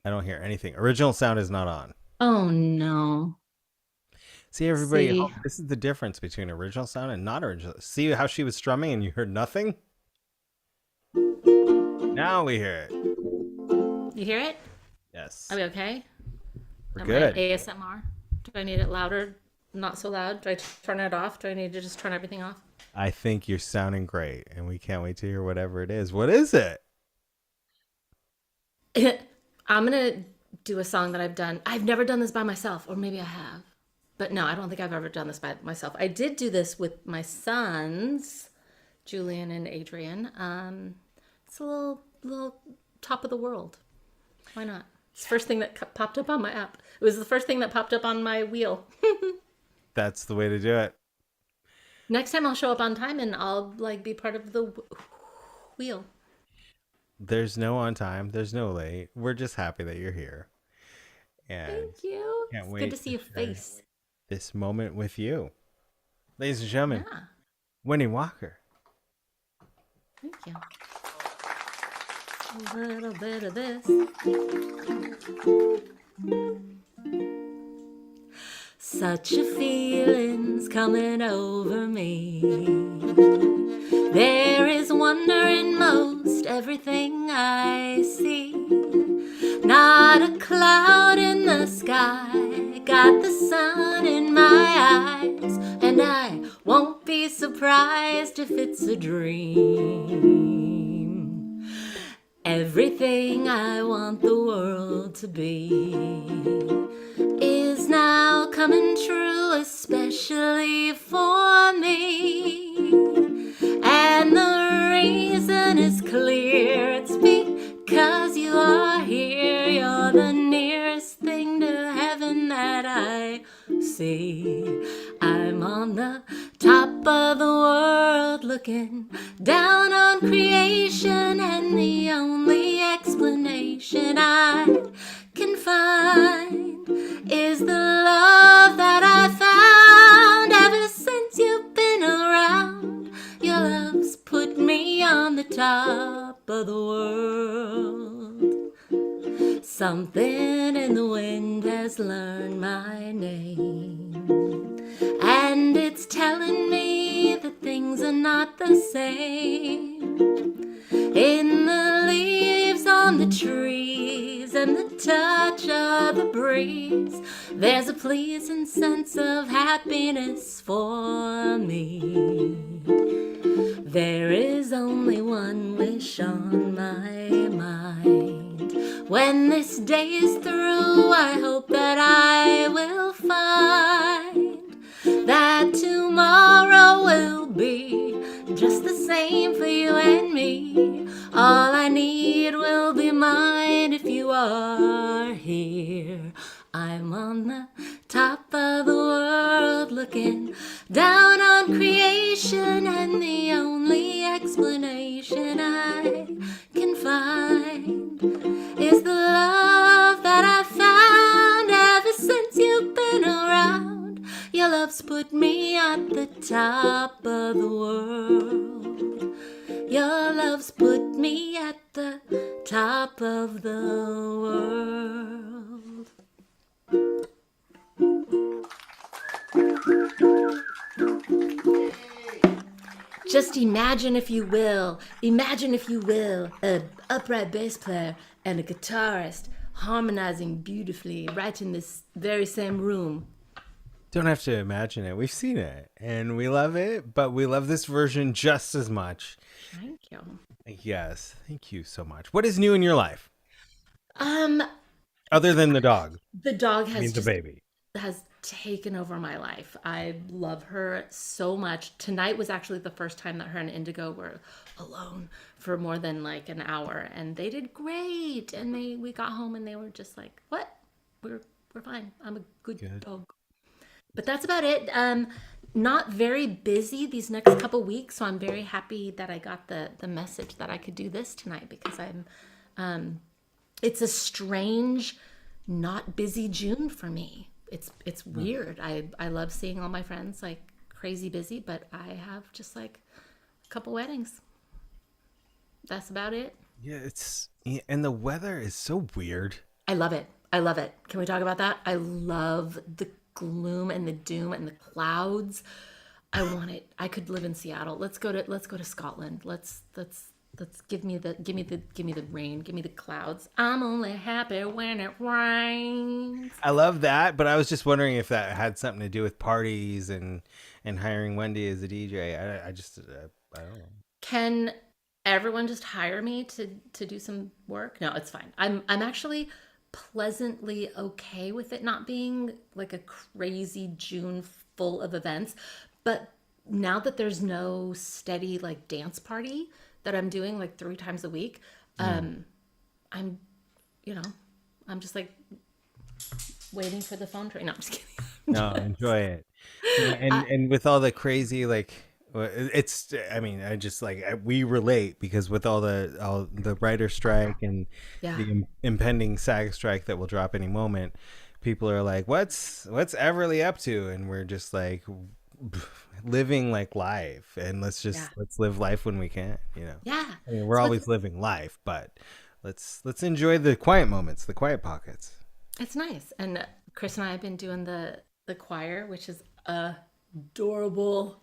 I don't hear anything. Original sound is not on. Oh no. See, everybody, this is the difference between original sound and not original. See how she was strumming and you heard nothing? Now we hear it. You hear it? Yes. Are we okay? We're good. ASMR? Do I need it louder? Not so loud? Do I turn it off? Do I need to just turn everything off? I think you're sounding great, and we can't wait to hear whatever it is. What is it? I'm going to do a song that I've done. I've never done this by myself, or maybe I have. But no, I don't think I've ever done this by myself. I did do this with my sons, Julian and Adrian. It's a little top of the world. Why not? It's the first thing that popped up on my app. It was the first thing that popped up on my wheel. That's the way to do it. Next time I'll show up on time and I'll like be part of the wheel. There's no on time. There's no late. We're just happy that you're here. And thank you. Can't wait good to see your face. This moment with you. Ladies and gentlemen, Wendy Walker. Thank you. A little bit of this. Such a feeling's coming over me. There is wonder in most everything I see. Not a cloud in the sky, got the sun in my eyes, and I won't be surprised if it's a dream. Everything I want the world to be is now coming true, especially for me. And the reason is clear, it's because you are here. You're the nearest thing to heaven that I see. I'm on the top of the world looking down on creation, and the only explanation I can find is the love that I found ever since you've been around. Your love's put me on the top of the world. Something in the wind has learned my name, and it's telling me that things are not the same. In the leaves on the trees and the touch of the breeze, there's a pleasing sense of happiness for me. There is only one wish on my mind. When this day is through, I hope that I will find that tomorrow will be just the same for you and me. All I need will be mine if you are here. I'm on the top of the world looking down on creation, and the only explanation I can find is the love that I found ever since you've been around. Your love's put me at the top of the world. Your love's put me at the top of the world. Just imagine if you will, an upright bass player and a guitarist harmonizing beautifully right in this very same room. Don't have to imagine it. We've seen it and we love it, but we love this version just as much. Thank you. Yes. Thank you so much. What is new in your life? Other than the dog. The dog has the baby. Has taken over my life. I love her so much. Tonight was actually the first time that her and Indigo were alone for more than like an hour, and they did great. And we got home and they were just like, "What? We're fine. I'm a good dog." But that's about it. Not very busy these next couple weeks, so I'm very happy that I got the message that I could do this tonight, because I'm it's a strange not busy June for me. It's weird. I love seeing all my friends like crazy busy, but I have just like a couple weddings. That's about it. Yeah, and the weather is so weird. I love it. Can we talk about that? I love the gloom and the doom and the clouds. I want it. I could live in Seattle. Let's go to Scotland. Let's give me the rain. Give me the clouds. I'm only happy when it rains. I love that, but I was just wondering if that had something to do with parties and hiring Wendy as a DJ. I don't know. Can everyone just hire me to do some work? No, it's fine. I'm actually pleasantly okay with it not being like a crazy June full of events. But now that there's no steady like dance party that I'm doing like 3 times a week, I'm just like waiting for the phone to ring. No, I'm just kidding. No, enjoy it. And with all the crazy like, we relate, because with all the writer strike and the impending SAG strike that will drop any moment, people are like, what's Everly up to? And we're just like living like life, and let's live life when we can, Yeah. I mean, we're So always living life, but let's enjoy the quiet moments, the quiet pockets. it's nice. And Chris and I have been doing the choir, which is adorable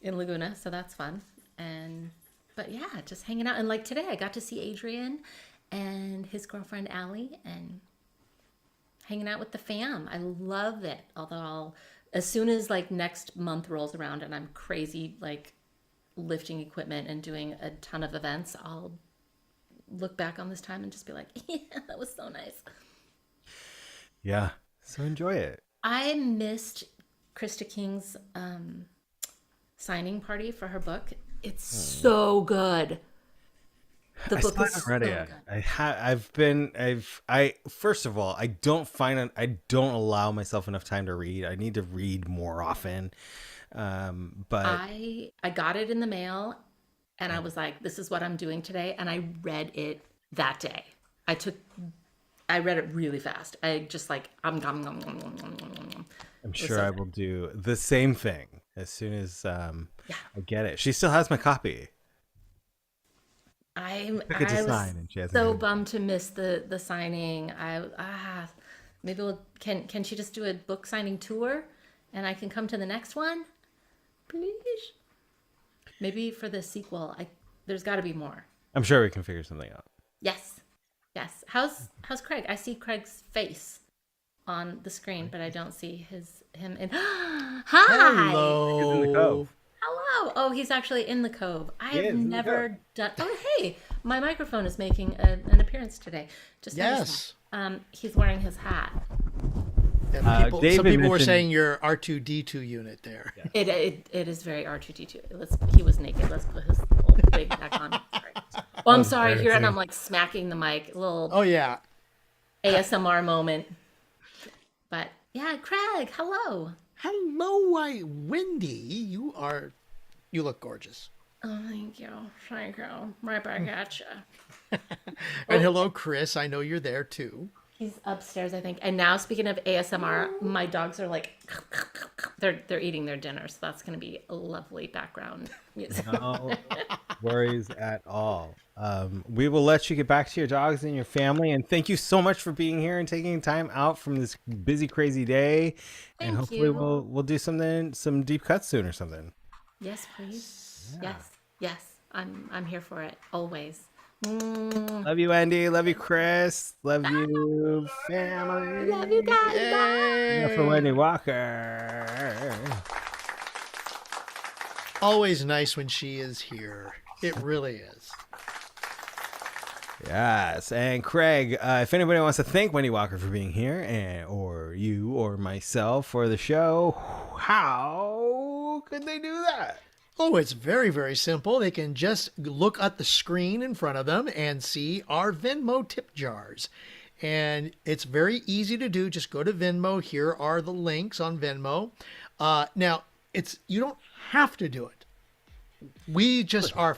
in Laguna, so that's fun. But yeah, just hanging out. And like today, I got to see Adrian and his girlfriend Allie, and hanging out with the fam. I love it. Although as soon as like next month rolls around and I'm crazy like lifting equipment and doing a ton of events, I'll look back on this time and just be like, yeah, that was so nice. Yeah, so enjoy it. I missed Krista King's signing party for her book. It's so good. The book is so good. First of all, I don't allow myself enough time to read. I need to read more often. But I got it in the mail and I was like, this is what I'm doing today. And I read it that day. I read it really fast. I just like, I'm sure I will do the same thing as soon as I get it. She still has my copy. I was so bummed to miss the signing. Maybe can she just do a book signing tour and I can come to the next one? Please. Maybe for the sequel. There's got to be more. I'm sure we can figure something out. Yes. How's Craig? I see Craig's face on the screen, but I don't see him in. Hi. Hello. He's in the cove. Hello. Oh, he's actually in the cove. I have never done. Oh, hey, my microphone is making an appearance today. Just yes. He's wearing his hat. Yeah, some people were saying your R2D2 unit there. Yeah. It is very R2D2. He was naked. Let's put his little wig back on. Sorry. Oh, I'm sorry. Here and I'm like smacking the mic. A little. Oh yeah. ASMR moment. But yeah, Craig. Hello. Hello, Wendy. You look gorgeous. Oh, thank you. Right back at you. And hello, Chris. I know you're there too. He's upstairs, I think. And now, speaking of ASMR, my dogs are like, they're eating their dinner, so that's going to be a lovely background music. No worries at all. We will let you get back to your dogs and your family, and thank you so much for being here and taking time out from this busy, crazy day. And hopefully we'll do some deep cuts soon or something. Yes, please. Yeah. Yes. I'm here for it always. Love you, Andy. Love you, Chris. Love you, family. Love you guys. For Wendy Walker. Always nice when she is here. It really is. Yes. And Craig, if anybody wants to thank Wendy Walker for being here, or you or myself or the show, how could they do that? Oh, it's very, very simple. They can just look at the screen in front of them and see our Venmo tip jars. And it's very easy to do. Just go to Venmo. Here are the links on Venmo. Now, you don't have to do it. We just are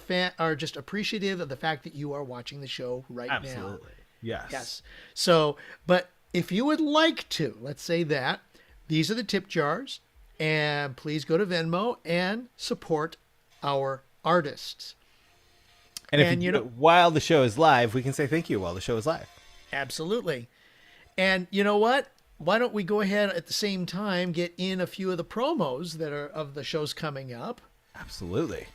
just appreciative of the fact that you are watching the show right now. Absolutely. Yes. So, but if you would like to, let's say that, these are the tip jars. And please go to Venmo and support our artists. And if you know, while the show is live, we can say thank you while the show is live. Absolutely. And you know what? Why don't we go ahead at the same time get in a few of the promos that are of the shows coming up? Absolutely.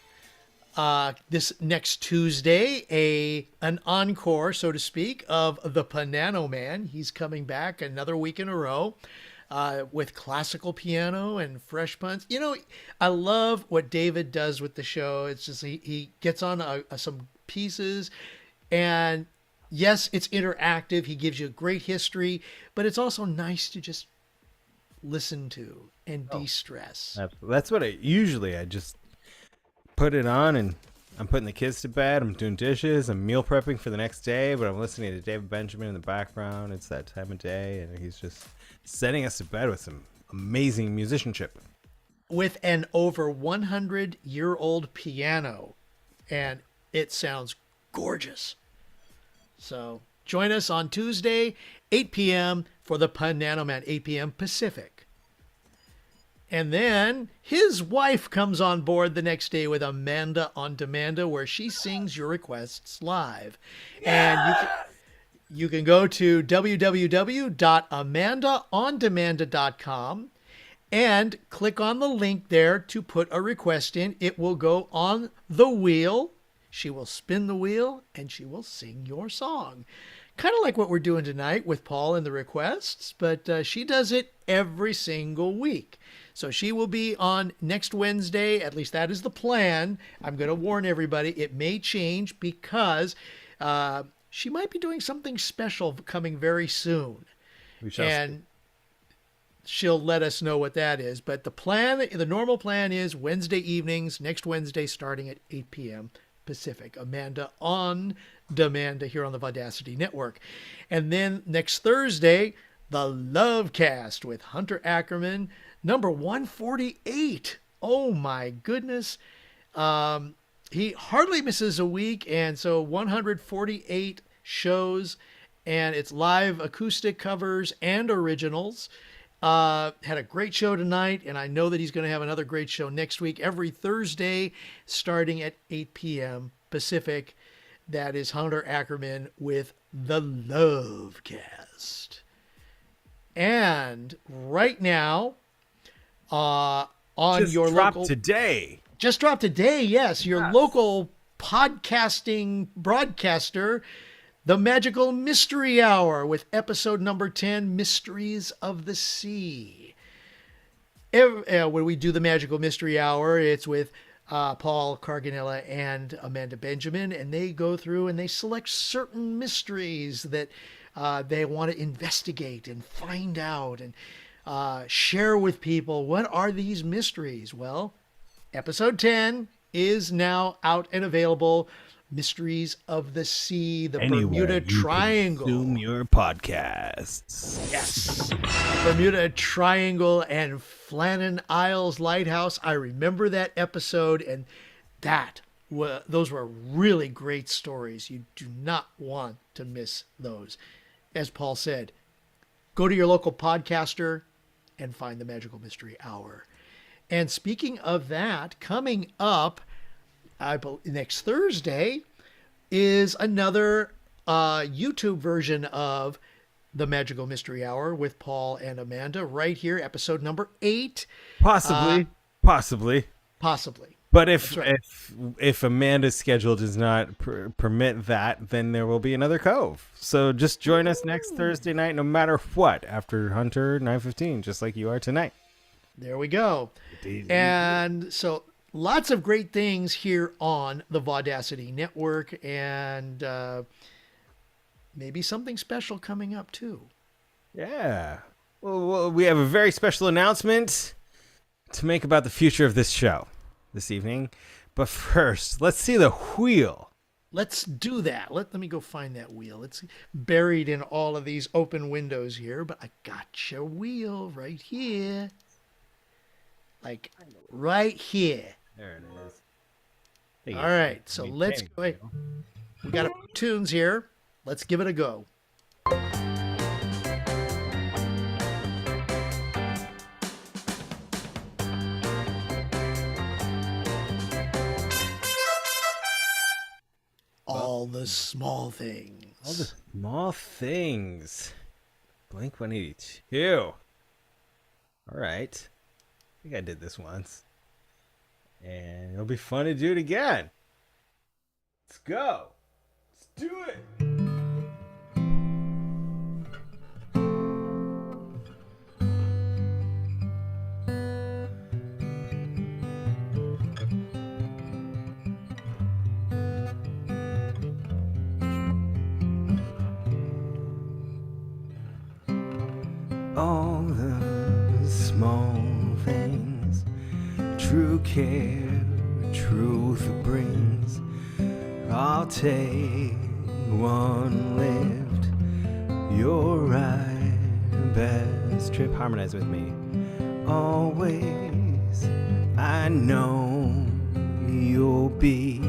This next Tuesday, an encore, so to speak, of the Piano Man. He's coming back another week in a row. With classical piano and fresh puns. You know, I love what David does with the show. It's just he gets on some pieces, and yes, it's interactive. He gives you a great history, but it's also nice to just listen to and de-stress. That's what I just put it on, and I'm putting the kids to bed. I'm doing dishes. I'm meal prepping for the next day, but I'm listening to David Benjamin in the background. It's that time of day, and he's just setting us to bed with some amazing musicianship. With an over 100-year-old piano, and it sounds gorgeous. So join us on Tuesday, 8 p.m. for the Piano Man, 8 p.m. Pacific. And then his wife comes on board the next day with Amanda on Demanda, where she sings your requests live. And you can go to www.amandaondemanda.com and click on the link there to put a request in. It will go on the wheel. She will spin the wheel and she will sing your song. Kind of like what we're doing tonight with Paul and the requests, but she does it every single week. So she will be on next Wednesday. At least that is the plan. I'm going to warn everybody. It may change because she might be doing something special coming very soon. And she'll let us know what that is. But the normal plan is Wednesday evenings, next Wednesday starting at 8 p.m. Pacific. Amanda on Demanda here on the Vaudacity Network. And then next Thursday, the Lovecast with Hunter Ackerman, number 148. Oh my goodness. He hardly misses a week. And so 148 shows, and it's live acoustic covers and originals. Had a great show tonight, and I know that he's going to have another great show next week, every Thursday, starting at 8 p.m. Pacific. That is Hunter Ackerman with the Lovecast. And right now, on just your dropped local today. Just dropped today, yes. Your local podcasting broadcaster, The Magical Mystery Hour with episode number 10, Mysteries of the Sea. When we do the Magical Mystery Hour, it's with Paul Carganella and Amanda Benjamin, and they go through and they select certain mysteries that they want to investigate and find out and share with people. What are these mysteries? Well, episode 10 is now out and available. Mysteries of the Sea, the Bermuda Triangle. Consume your podcasts. Yes. Bermuda Triangle and Flannan Isles Lighthouse. I remember that episode, and those were really great stories. You do not want to miss those. As Paul said, go to your local podcaster and find the Magical Mystery Hour. And speaking of that, coming up next Thursday is another YouTube version of the Magical Mystery Hour with Paul and Amanda right here, episode number 8. Possibly. But if Amanda's schedule does not permit that, then there will be another Cove. So just join us next Thursday night, no matter what, after Hunter 9:15, just like you are tonight. There we go. And so lots of great things here on the Vaudacity Network, and maybe something special coming up too. Yeah. Well, we have a very special announcement to make about the future of this show this evening. But first, let's see the wheel. Let's do that. Let me go find that wheel. It's buried in all of these open windows here, but I got your wheel right here. Like right here. There it is. All right, so let's go. We got tunes here. Let's give it a go. All the small things. All the small things. Blink 182. All right. I think I did this once. And it'll be fun to do it again. Let's go. Let's do it. All the small things, true care, truth brings. I'll take one lift. You're right, best trip. Harmonize with me. Always, I know you'll be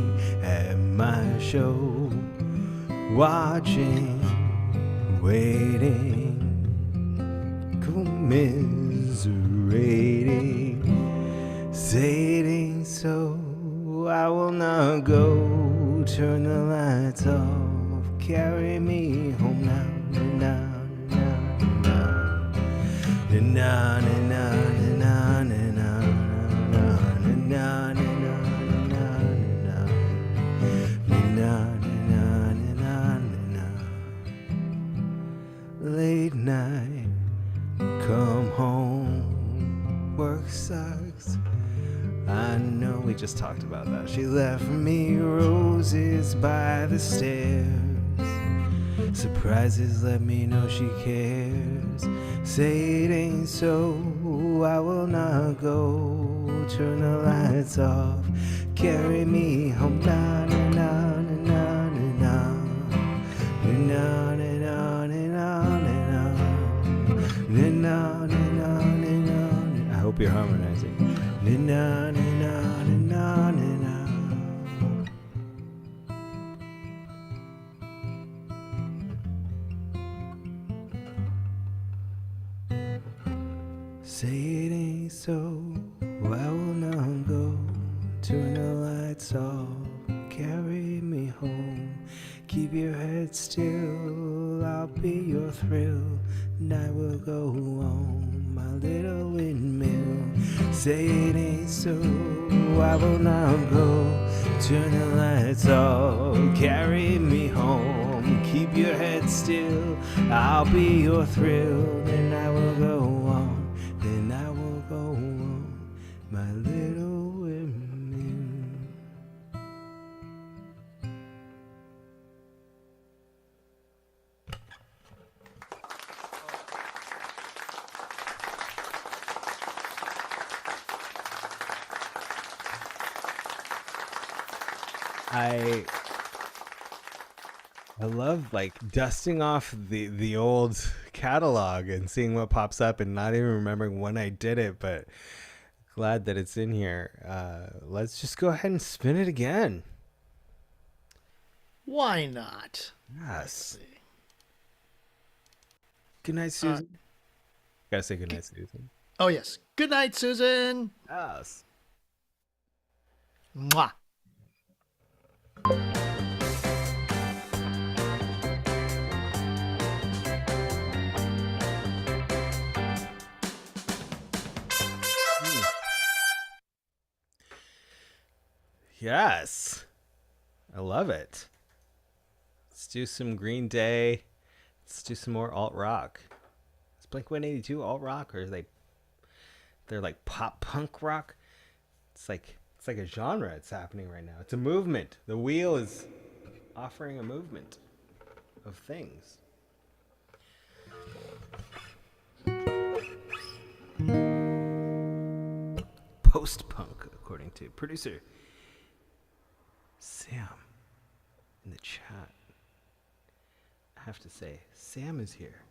at my show, watching, waiting, commiserating. turn the lights off, carry me home now. Na na na na na na na na na. Late night, come home, work sucks. I know we just talked about that. She left me roses by the stairs. Surprises let me know she cares. Say it ain't so, I will not go. Turn the lights off, carry me home. Na na na na na na na na na na na na. I hope you're harmonizing. Na na na na na na. Say it ain't so, I will not go. Turn the lights off, carry me home. Keep your head still, I'll be your thrill. Night will go on, my little windmill. Say it ain't so, I will not go. Turn the lights off, carry me home. Keep your head still, I'll be your thrill. Then I will go on, then I will go on, my little windmill. I love like dusting off the old catalog and seeing what pops up and not even remembering when I did it, but glad that it's in here. Let's just go ahead and spin it again. Why not? Yes. Good night, Susan. Gotta say good night, Susan. Oh, yes. Good night, Susan. Yes. Mwah. Yes. I love it. Let's do some Green Day. Let's do some more alt rock. Is Blink-182 alt rock, or is they're like pop punk rock? It's like a genre it's happening right now. It's a movement. The wheel is offering a movement of things. Post-punk, according to producer Sam in the chat. I have to say, Sam is here.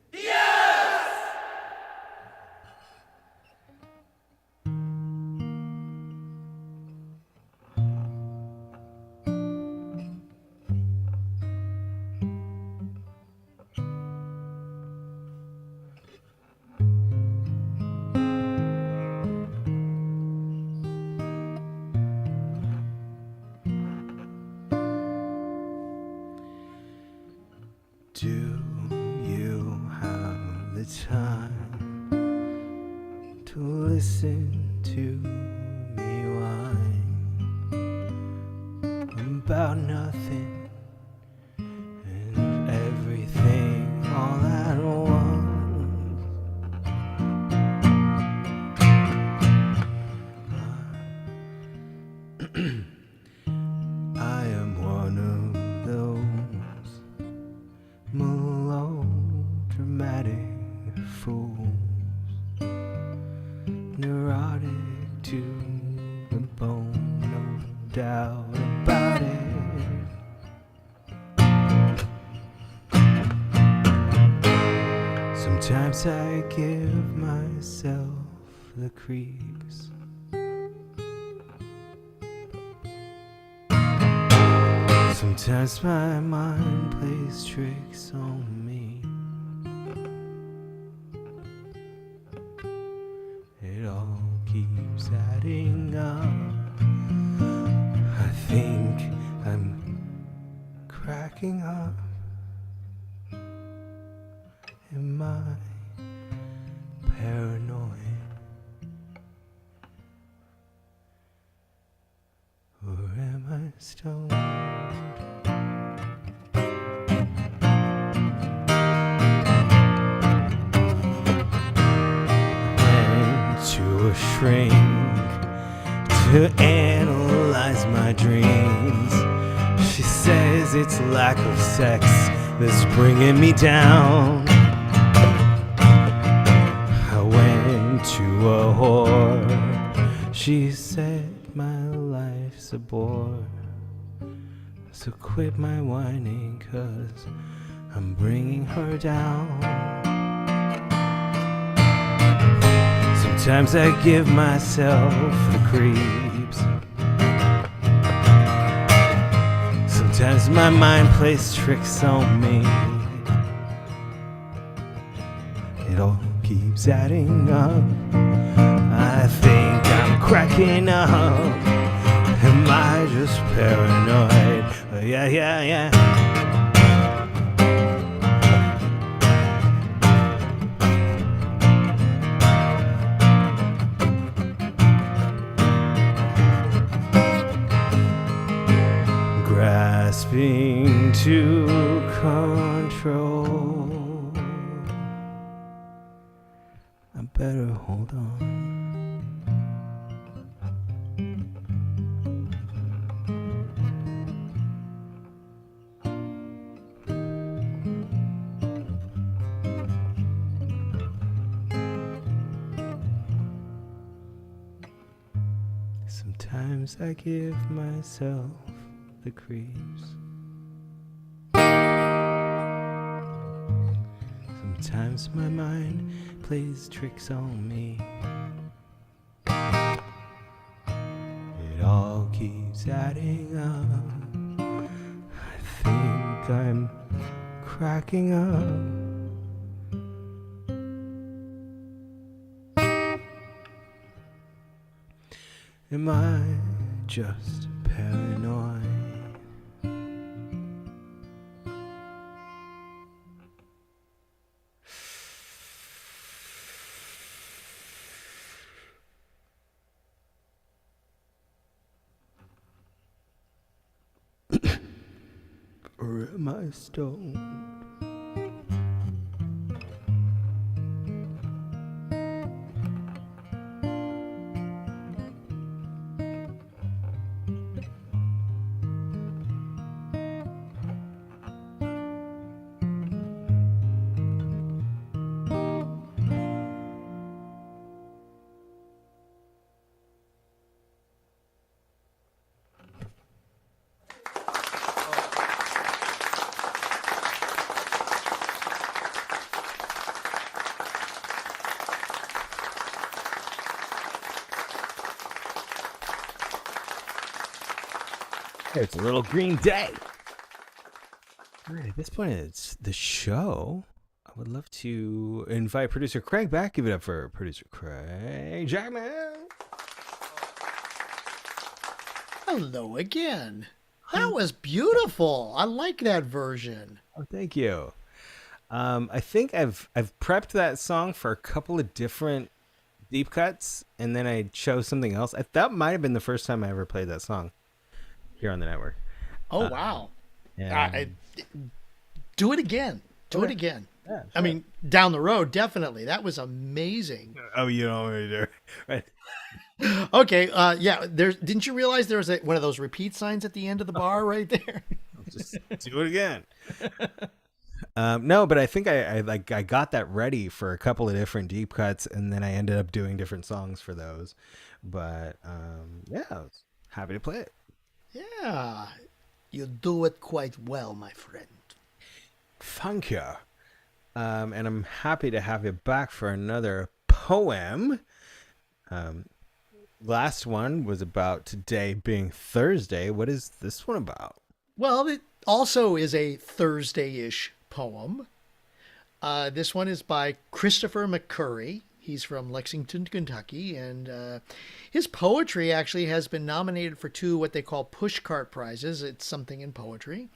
Do you have the time to listen to me whine about nothing and everything all at once? I am one of those melodramatic fools, neurotic to the bone, no doubt about it. Sometimes I give myself the creeps. Sometimes my mind plays tricks on me. It all keeps adding up. I think I'm cracking up. Am I paranoid? Or am I stoned? Went to a shrink to analyze my dreams. She says it's lack of sex that's bringing me down. I went to a whore. She said my life's a bore. So quit my whining, 'cause I'm bringing her down. Sometimes I give myself the creeps. Sometimes my mind plays tricks on me. It all keeps adding up. I think I'm cracking up. Am I just paranoid? Yeah, yeah, yeah. Grasping to control. I better hold on. Sometimes I give myself the creeps. Sometimes my mind plays tricks on me. It all keeps adding up. I think I'm cracking up. Am I just paranoid? Or am I stoned? It's a little green day. All right, at this point, it's the show. I would love to invite producer Craig back. Give it up for producer Craig Jackman. Hello again. That was beautiful. I like that version. Oh, thank you. I think I've prepped that song for a couple of different deep cuts, and then I chose something else. That might have been the first time I ever played that song here on the network. Oh, wow. Yeah. Do it again. Do it again. Yeah, sure. I mean, down the road, definitely. That was amazing. Oh, you know what to do. Right. Okay. Yeah. Didn't you realize there was one of those repeat signs at the end of the bar right there? I'll just do it again. No, but I think I got that ready for a couple of different deep cuts, and then I ended up doing different songs for those. But yeah, I was happy to play it. Yeah, you do it quite well, my friend. Thank you. And I'm happy to have you back for another poem. Last one was about today being Thursday. What is this one about? Well, it also is a Thursday-ish poem. This one is by Christopher McCurry. He's from Lexington, Kentucky, and his poetry actually has been nominated for 2 what they call pushcart prizes. It's something in poetry.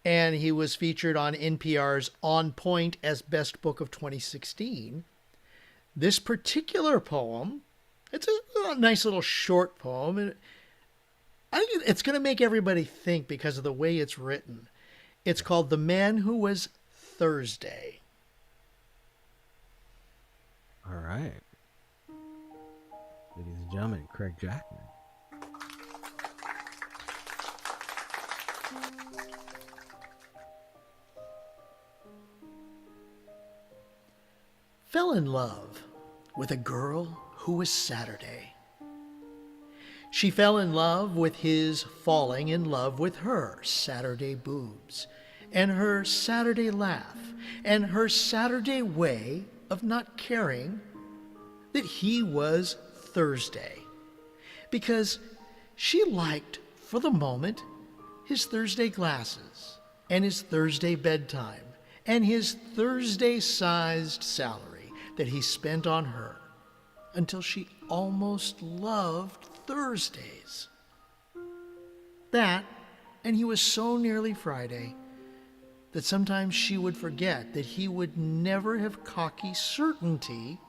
and he was featured on NPR's On Point as Best Book of 2016. This particular poem, it's a nice little short poem, and I think it's going to make everybody think because of the way it's written. It's called The Man Who Was Thursday. All right. Ladies and gentlemen, Craig Jackman. Fell in love with a girl who was Saturday. She fell in love with his falling in love with her Saturday boobs, and her Saturday laugh, and her Saturday way of not caring that he was Thursday. Because she liked, for the moment, his Thursday glasses, and his Thursday bedtime, and his Thursday-sized salary that he spent on her, until she almost loved Thursdays. That, and he was so nearly Friday, that sometimes she would forget that he would never have cocky certainty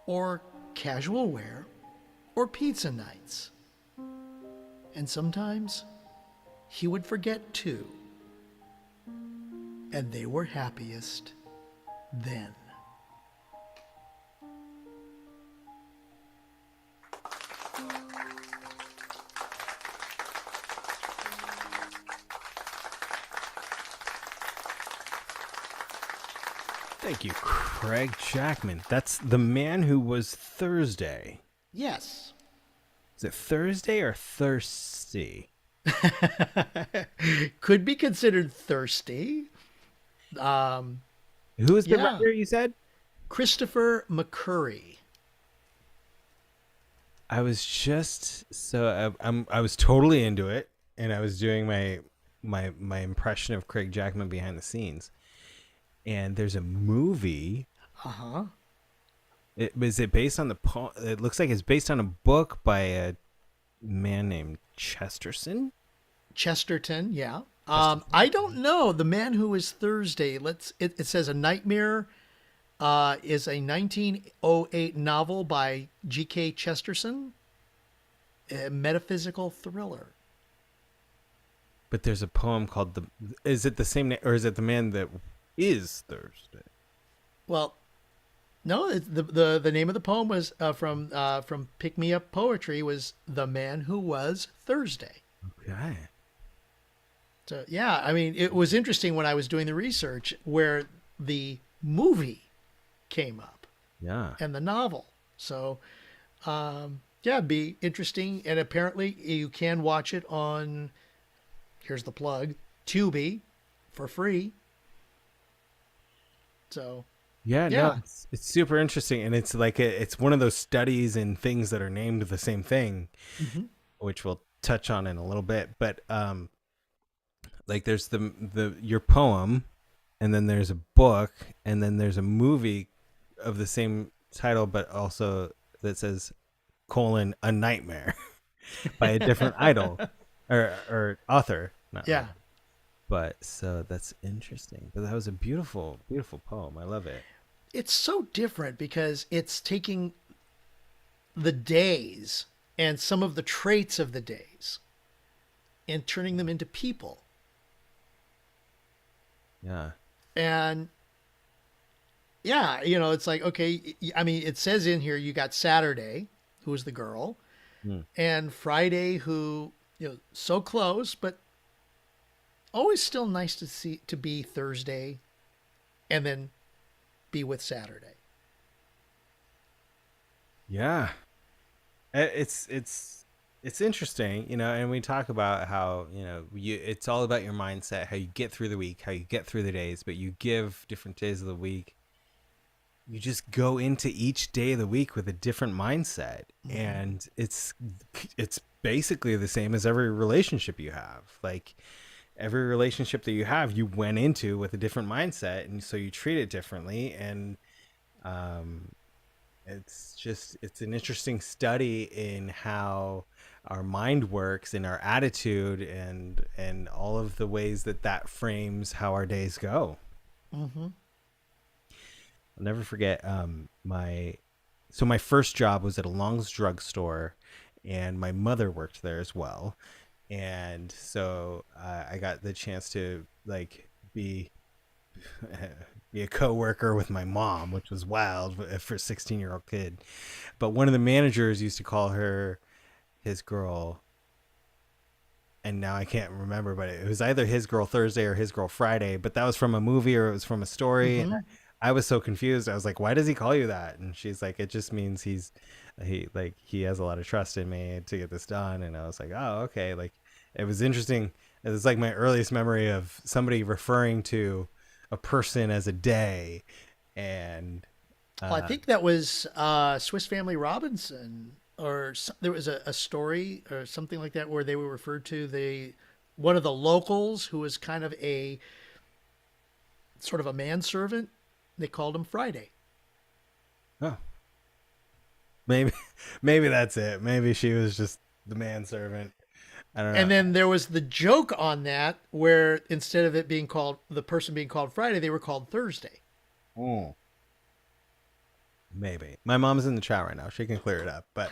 or casual wear or pizza nights. And sometimes he would forget too. And they were happiest then. Thank you, Craig Jackman. That's The Man Who Was Thursday. Yes. Is it Thursday or thirsty? Could be considered thirsty. Who is the yeah. writer you said? Christopher McCurry. I was just I was totally into it, and I was doing my impression of Craig Jackman behind the scenes. And there's a movie. Uh-huh. Is it based on the poem? It looks like it's based on a book by a man named Chesterton, yeah. I don't know. The Man Who Was Thursday. It says A Nightmare is a 1908 novel by G.K. Chesterton, a metaphysical thriller. but there's a poem called is it the same name, or is it The Man That Is Thursday? Well, no, the name of the poem was from Pick Me Up Poetry was The Man Who Was Thursday. Okay. So yeah, I mean, it was interesting when I was doing the research where the movie came up. Yeah. And the novel. So yeah, it'd be interesting. And apparently you can watch it on, here's the plug, Tubi for free. So Yeah, yeah. no, it's super interesting, and it's like it's one of those studies and things that are named the same thing, which we'll touch on in a little bit. But like there's the your poem, and then there's a book, and then there's a movie of the same title, but also that says A Nightmare by a different idol or author. Not Yeah. idol. But so that's interesting. But that was a beautiful, beautiful poem. I love it. It's so different because it's taking the days and some of the traits of the days and turning them into people. Yeah. And yeah, you know, it's like, okay, I mean, it says in here you got Saturday, who was the girl, and Friday, who, you know, so close, but always still nice to be Thursday and then be with Saturday. Yeah. It's interesting, you know, and we talk about how, you know, it's all about your mindset, how you get through the week, how you get through the days, but you give different days of the week. You just go into each day of the week with a different mindset, and it's basically the same as every relationship you have. Like every relationship that you have, you went into with a different mindset, and so you treat it differently. And It's an interesting study in how our mind works and our attitude and all of the ways that frames how our days go. Mm-hmm. I'll never forget my first job was at a Long's drugstore, and my mother worked there as well, and so I got the chance to like be be a coworker with my mom, which was wild for a 16-year-old kid. But one of the managers used to call her his girl, and now I can't remember, but it was either his girl Thursday or his girl Friday, but that was from a movie or it was from a story. Mm-hmm. And I was so confused. I was like, why does he call you that? And she's like, it just means he has a lot of trust in me to get this done. And I was like, oh, okay. Like, it was interesting. It was like my earliest memory of somebody referring to a person as a day. And Well, I think that was Swiss Family Robinson, or there was a story or something like that where they were referred to one of the locals who was kind of a sort of a manservant. They called him Friday. oh, maybe that's it. Maybe she was just the manservant. I don't know. And then there was the joke on that where instead of it being called the person being called Friday, they were called Thursday. Oh. Maybe. My mom's in the chat right now. She can clear it up. But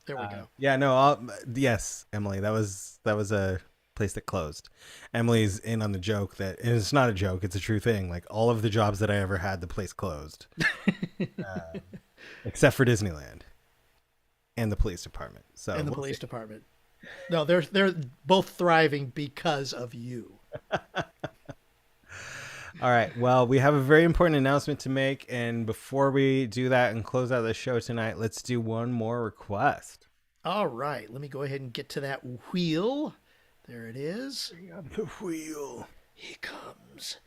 There we go. yeah, no. Yes, Emily. That was a place that closed. Emily's in on the joke and it's not a joke. It's a true thing. Like all of the jobs that I ever had, the place closed, except for Disneyland and the police department. So And the police department. No, they're both thriving because of you. All right. Well, we have a very important announcement to make. And before we do that and close out the show tonight, let's do one more request. All right, let me go ahead and get to that wheel. There it is. Bring up the wheel. Here comes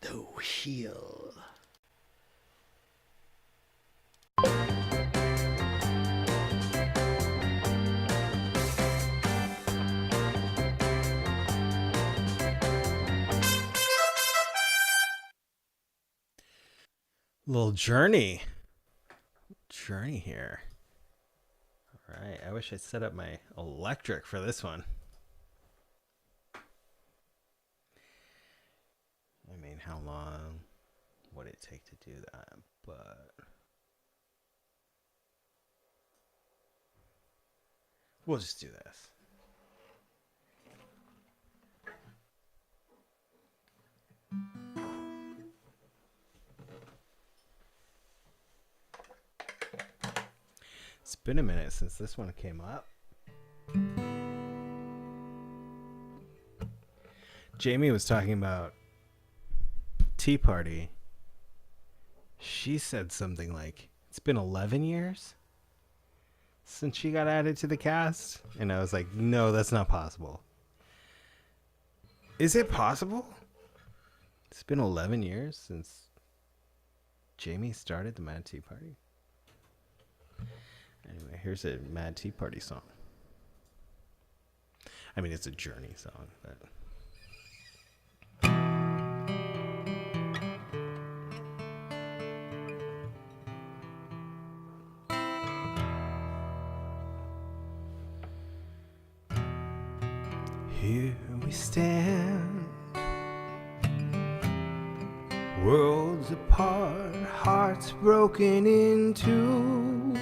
the wheel. Little journey here. All right. I wish I set up my electric for this one. I mean, how long would it take to do that? But we'll just do this. It's been a minute since this one came up. Jamie was talking about Tea Party. She said something like, it's been 11 years since she got added to the cast. And I was like, no, that's not possible. Is it possible? It's been 11 years since Jamie started the Mad Tea Party. Anyway, here's a Mad Tea Party song. I mean, it's a Journey song, but... Here we stand, worlds apart, hearts broken in two.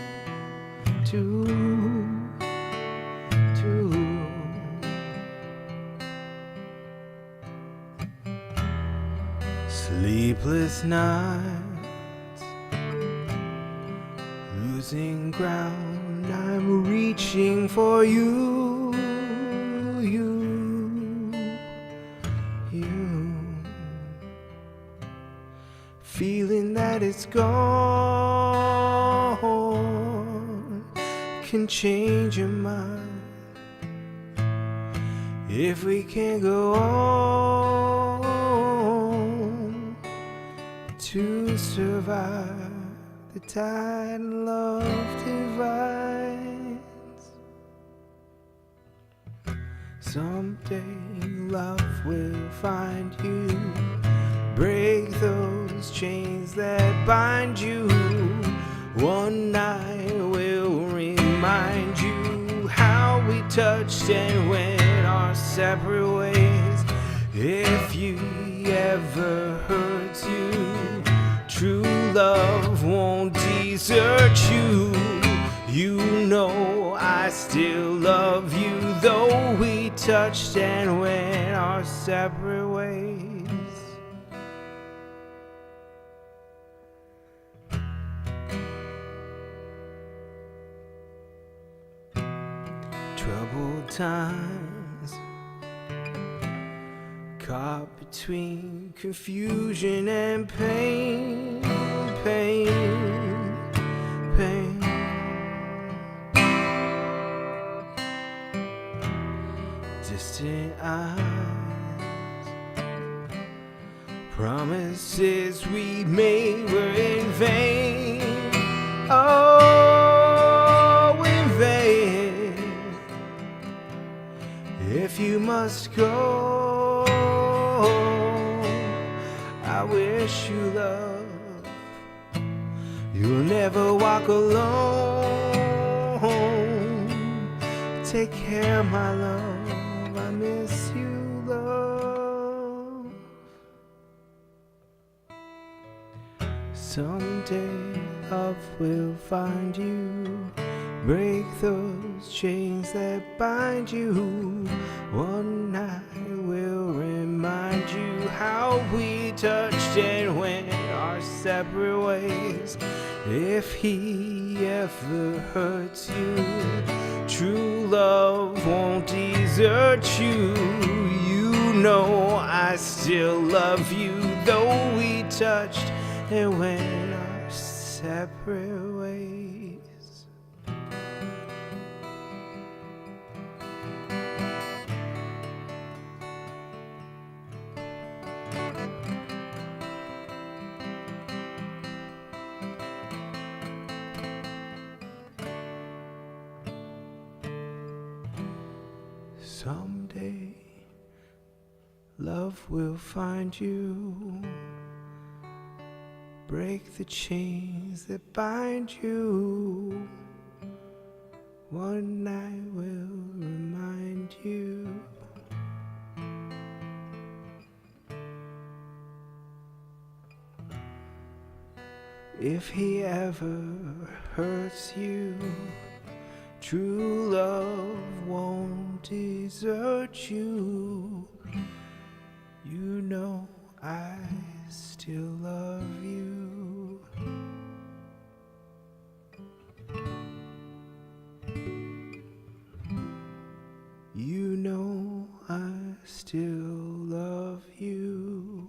Sleepless nights, losing ground, I'm reaching for you, feeling that it's gone, can change your mind. If we can't go on to survive the tide love divides, someday love will find you, break those chains that bind you. One night will remind you how we touched and went our separate ways. If you ever hurt you, true love won't desert you. You know I still love you, though we touched and went our separate ways. Troubled times, caught between confusion and pain, pain, pain. Distant eyes, promises we made were in vain. Oh, in vain. If you must go, I wish you love. You'll never walk alone. Take care, my love. I miss you, love. Someday love will find you. Break those chains that bind you. One night will remind you how we touched and went our separate ways. If he ever hurts you, true love won't desert you. You know I still love you, though we touched and went our separate ways. Someday, love will find you. Break the chains that bind you. One night will remind you. If he ever hurts you, true love won't desert you. You know I still love you. You know I still love you.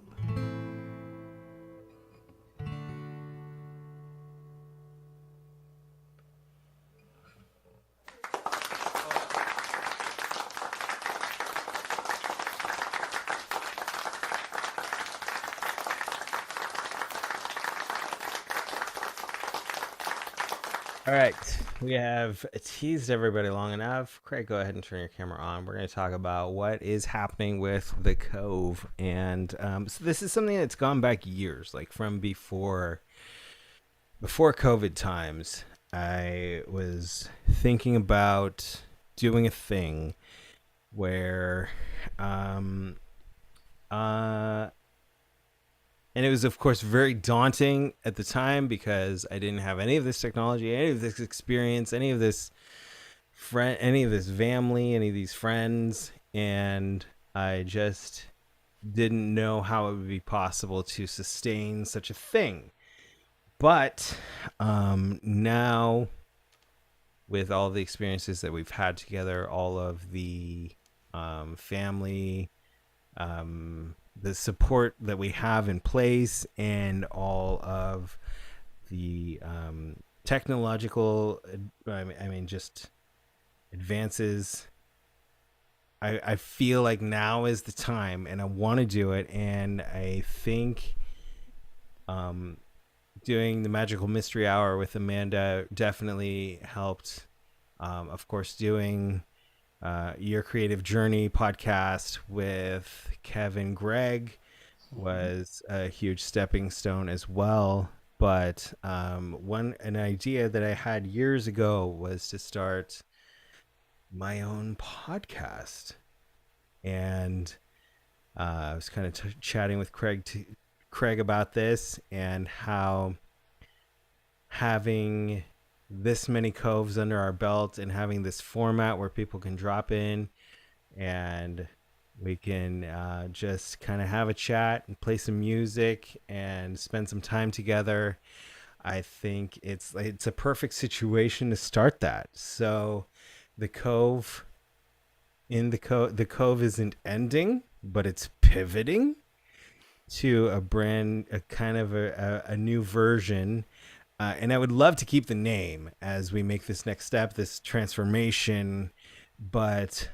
All right, we have teased everybody long enough. Craig, go ahead and turn your camera on. We're going to talk about what is happening with the Cove. And so this is something that's gone back years, like from before COVID times. I was thinking about doing a thing where and it was, of course, very daunting at the time because I didn't have any of this technology, any of this experience, any of this family, any of these friends, and I just didn't know how it would be possible to sustain such a thing. But now, with all the experiences that we've had together, all of the family, the support that we have in place, and all of the technological, just advances, I feel like now is the time, and I want to do it. And I think doing the Magical Mystery Hour with Amanda definitely helped. Of course, doing Your Creative Journey podcast with Kevin Gregg was a huge stepping stone as well. But an idea that I had years ago was to start my own podcast. And I was kind of chatting with Craig about this, and how having this many coves under our belt and having this format where people can drop in and we can just kind of have a chat and play some music and spend some time together. I think it's a perfect situation to start that. So the cove the cove isn't ending, but it's pivoting to a kind of a new version. And I would love to keep the name as we make this next step, this transformation. But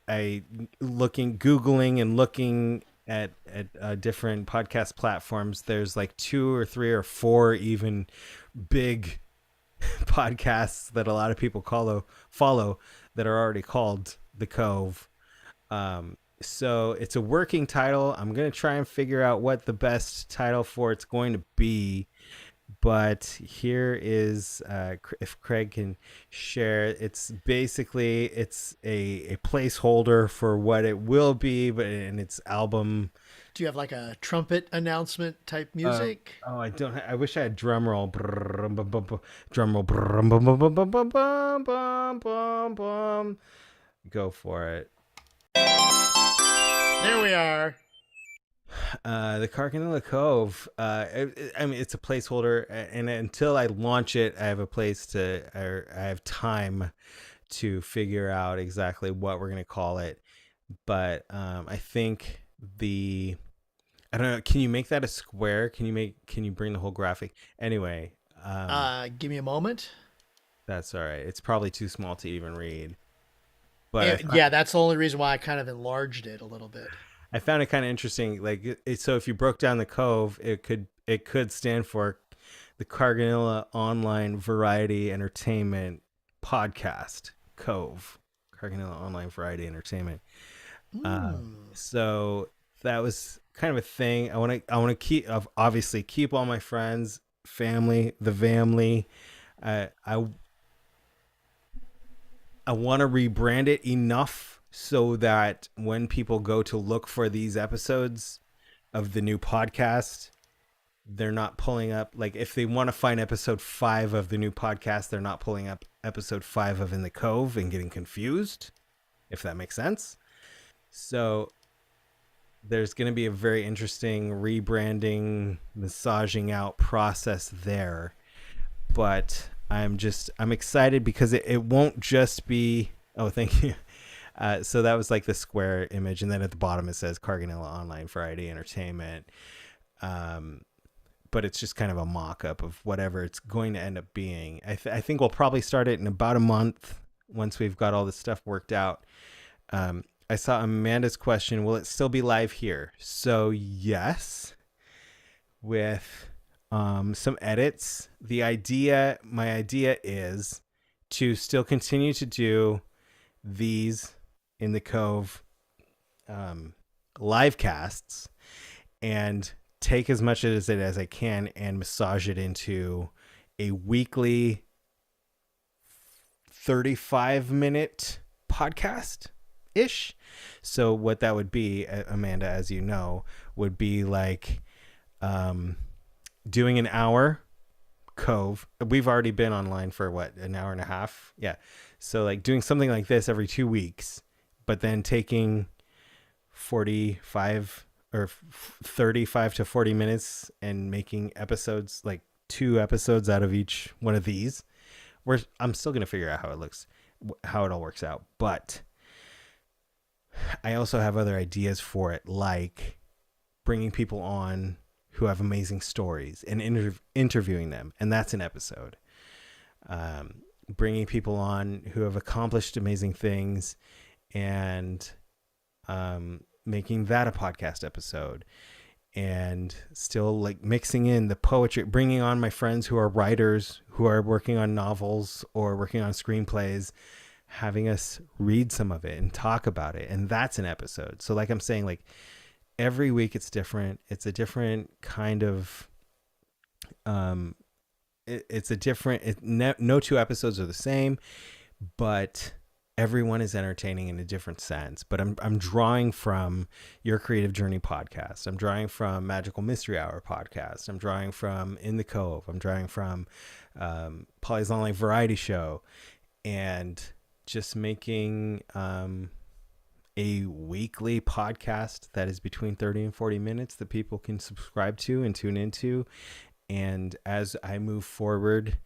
Googling and looking at different podcast platforms, there's like 2 or 3 or 4 even big podcasts that a lot of people follow that are already called The Cove. So it's a working title. I'm going to try and figure out what the best title for it's going to be. But here is, if Craig can share, it's basically, it's a placeholder for what it will be, but in its album. Do you have like a trumpet announcement type music? I don't. I wish I had drum roll. Drum roll. Go for it. There we are. The Carcanilla Cove. I mean, it's a placeholder, and until I launch it, I have I have time to figure out exactly what we're gonna call it. But I think I don't know. Can you make that a square? Can you bring the whole graphic? Anyway. Give me a moment. That's all right. It's probably too small to even read. But yeah, that's the only reason why I kind of enlarged it a little bit. I found it kind of interesting. Like, so if you broke down the Cove, it could stand for the Carganilla Online Variety Entertainment Podcast. Cove. Carganilla Online Variety Entertainment. So that was kind of a thing. I want to obviously keep all my friends, family, the family. I want to rebrand it enough so that when people go to look for these episodes of the new podcast, they're not pulling up, like, if they want to find episode 5 of the new podcast, they're not pulling up episode 5 of In the Cove and getting confused, if that makes sense. So there's going to be a very interesting rebranding, massaging out process there. But I'm excited because it won't just be, oh, thank you. So that was like the square image. And then at the bottom, it says Carganilla Online Variety Entertainment. But it's just kind of a mock-up of whatever it's going to end up being. I think we'll probably start it in about a month once we've got all this stuff worked out. I saw Amanda's question, will it still be live here? So yes, with some edits. My idea is to still continue to do these In the Cove live casts and take as much of it as I can and massage it into a weekly 35-minute podcast ish. So what that would be, Amanda, as you know, would be like doing an hour Cove. We've already been online for what, an hour and a half? Yeah. So like doing something like this every 2 weeks, but then taking 45 or 35 to 40 minutes and making episodes, like 2 episodes out of each one of these. I'm still going to figure out how it all works out. But I also have other ideas for it, like bringing people on who have amazing stories and interviewing them. And that's an episode. Bringing people on who have accomplished amazing things and making that a podcast episode. And still like mixing in the poetry, bringing on my friends who are writers, who are working on novels or working on screenplays, having us read some of it and talk about it. And that's an episode. So like I'm saying, like every week it's different. It's a different kind of it's a different. No two episodes are the same, but everyone is entertaining in a different sense. But I'm drawing from Your Creative Journey podcast. I'm drawing from Magical Mystery Hour podcast. I'm drawing from In the Cove. I'm drawing from Paulie's Online Variety Show, and just making a weekly podcast that is between 30 and 40 minutes that people can subscribe to and tune into. And as I move forward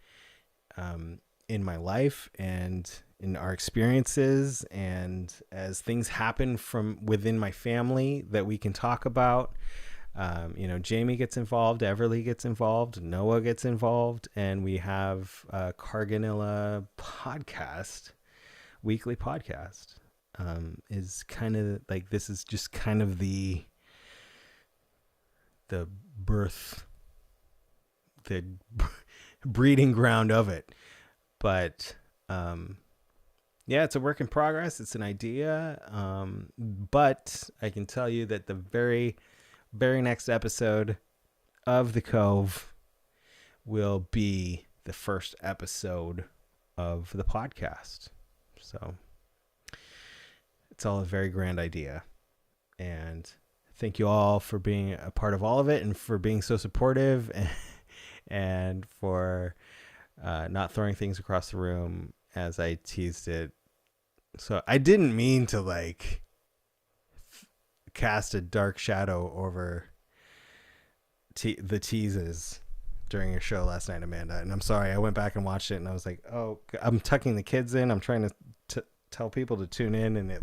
in my life and in our experiences, and as things happen from within my family that we can talk about, Jamie gets involved, Everly gets involved, Noah gets involved, and we have a Carganilla podcast, weekly podcast. Is kind of like, this is just kind of the birth, the breeding ground of it. But it's a work in progress. It's an idea, but I can tell you that the very next episode of The Cove will be the first episode of the podcast. So it's all a very grand idea. And thank you all for being a part of all of it, and for being so supportive, and for not throwing things across the room as I teased it. So I didn't mean to cast a dark shadow over the teases during your show last night, Amanda. And I'm sorry, I went back and watched it, and I was like, oh, I'm tucking the kids in. I'm trying to tell people to tune in, and it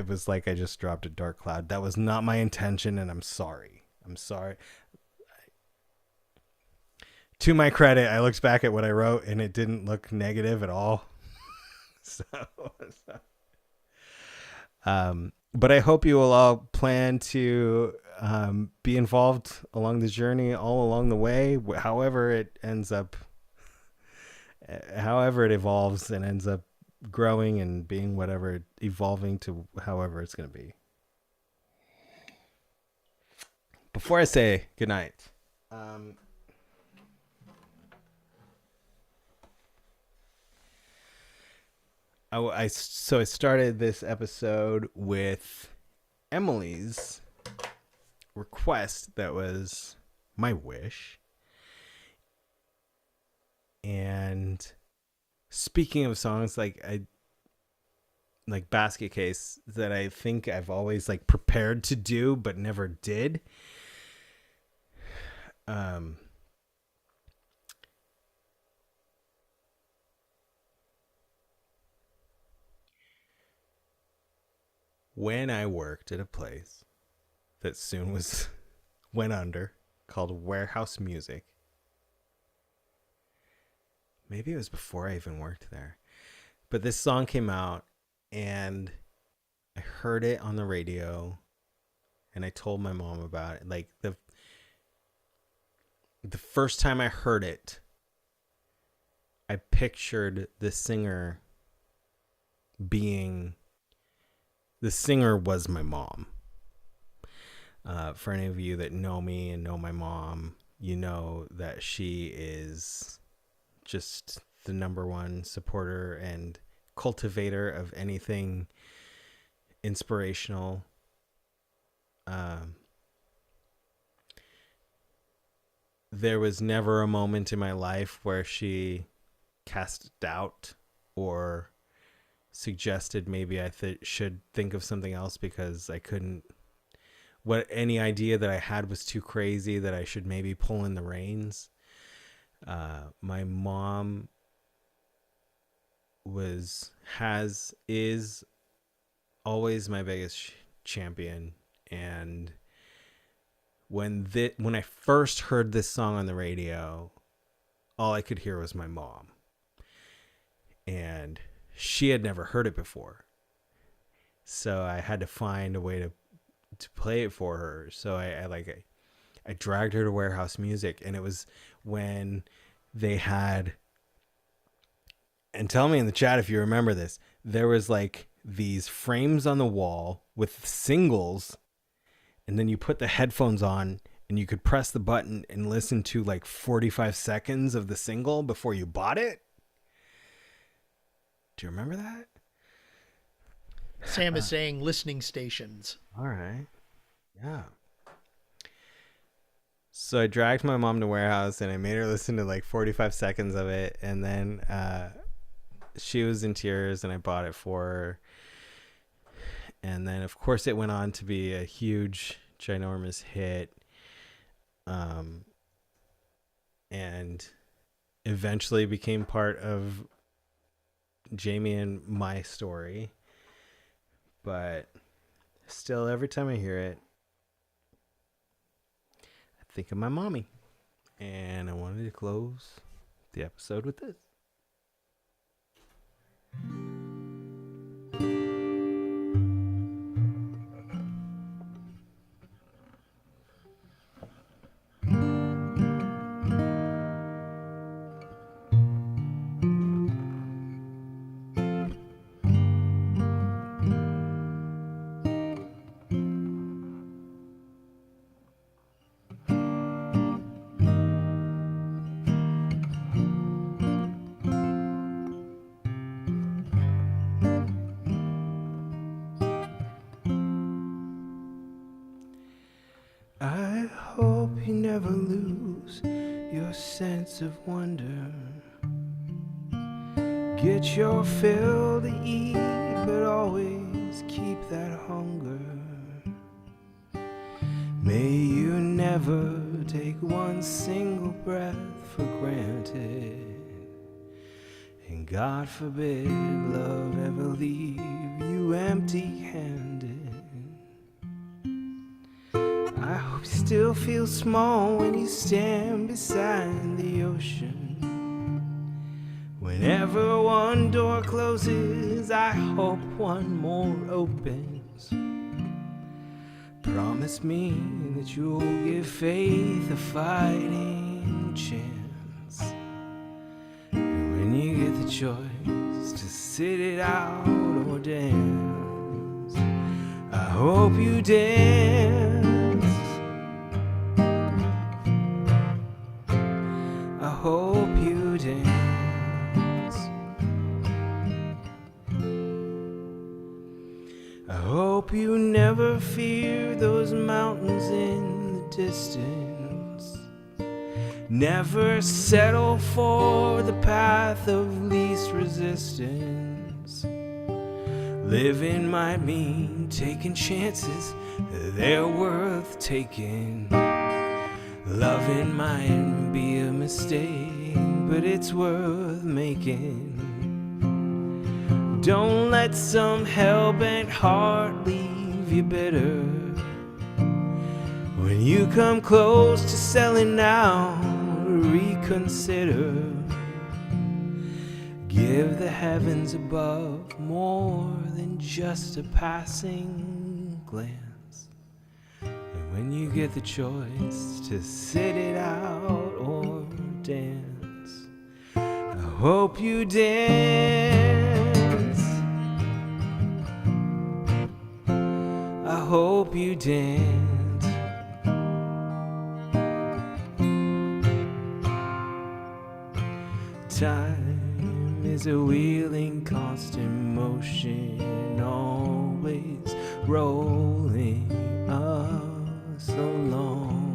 was like I just dropped a dark cloud. That was not my intention, and I'm sorry. To my credit, I looked back at what I wrote, and it didn't look negative at all. But I hope you will all plan to be involved along the journey, all along the way, however it evolves and ends up growing and being whatever, evolving to however it's going to be. Before I say goodnight, I started this episode with Emily's request. That was my wish. And speaking of songs, like Basket Case, that I think I've always prepared to do but never did. When I worked at a place that soon went under, called Warehouse Music. Maybe it was before I even worked there. But this song came out, and I heard it on the radio, and I told my mom about it. The first time I heard it, I pictured the singer was my mom. For any of you that know me and know my mom, you know that she is just the number one supporter and cultivator of anything inspirational. There was never a moment in my life where she cast doubt or suggested maybe I should think of something else because I couldn't. Any idea that I had was too crazy that I should maybe pull in the reins. My mom is always my biggest champion, and when I first heard this song on the radio, all I could hear was my mom, and she had never heard it before, so I had to find a way to play it for her. So I dragged her to Warehouse Music, and it was when they had, and tell me in the chat if you remember this, there was these frames on the wall with singles, and then you put the headphones on and you could press the button and listen to like 45 seconds of the single before you bought it. Do you remember that? Sam is saying listening stations. All right. Yeah. So I dragged my mom to warehouse and I made her listen to like 45 seconds of it. And then she was in tears and I bought it for her. And then, of course, it went on to be a huge, ginormous hit. And eventually became part of Jamie and my story. But still, every time I hear it, I think of my mommy. And I wanted to close the episode with this. I hope you never lose your sense of wonder. Get your fill to eat, but always keep that hunger. May you never take one single breath for granted. And God forbid love ever leave you empty-handed. I hope you still feel small when you stand beside the ocean. Whenever one door closes, I hope one more opens. Promise me that you'll give faith a fighting chance. And when you get the choice to sit it out or dance, I hope you dance. I hope you dance. I hope you never fear those mountains in the distance. Never settle for the path of least resistance. Living might mean taking chances, they're worth taking. Loving might be a mistake, but it's worth making. Don't let some hell-bent heart leave you bitter. When you come close to selling now, reconsider. Give the heavens above more than just a passing glance. When you get the choice to sit it out or dance, I hope you dance. I hope you dance. Time is a wheeling constant motion, always rolling us along.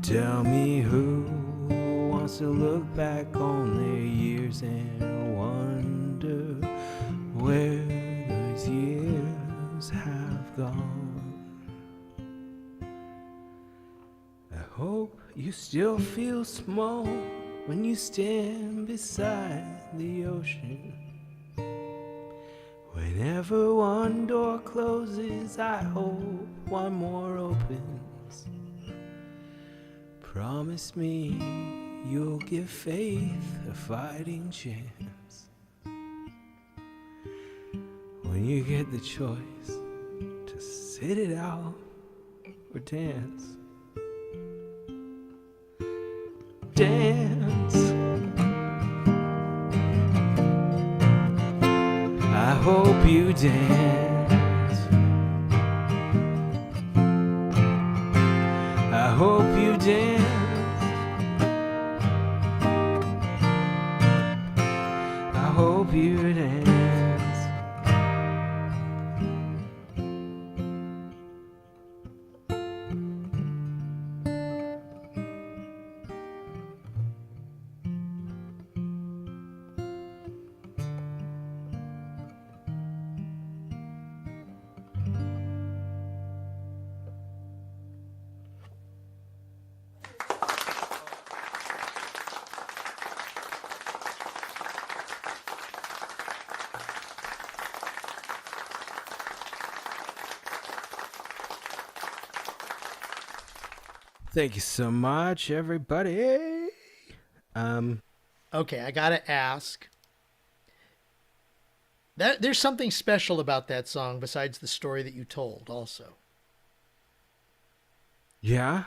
Tell me who wants to look back on their years and wonder where those years have gone. I hope you still feel small when you stand beside the ocean. Whenever one door closes, I hope one more opens. Promise me you'll give faith a fighting chance. When you get the choice to sit it out or dance. Dance. I hope you dance. Thank you so much, everybody. Okay, I gotta ask. There's something special about that song besides the story that you told. Also, Yeah.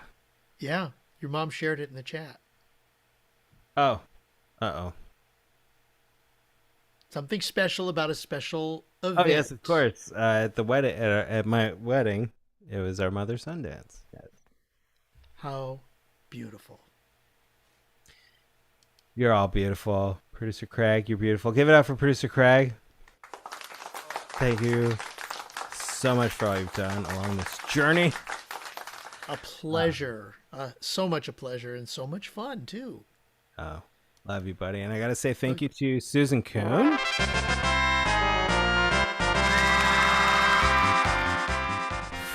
yeah, your mom shared it in the chat. Oh. Uh-oh. Something special about a special event. Oh yes, of course. At the wedding, at my wedding, it was our mother's Sundance. Yes. How beautiful. You're all beautiful, producer Craig. You're beautiful. Give it up for producer Craig. Thank you so much for all you've done along this journey. A pleasure. So much a pleasure and so much fun too. Oh, love you, buddy. And I gotta say thank you to Susan Kuhn.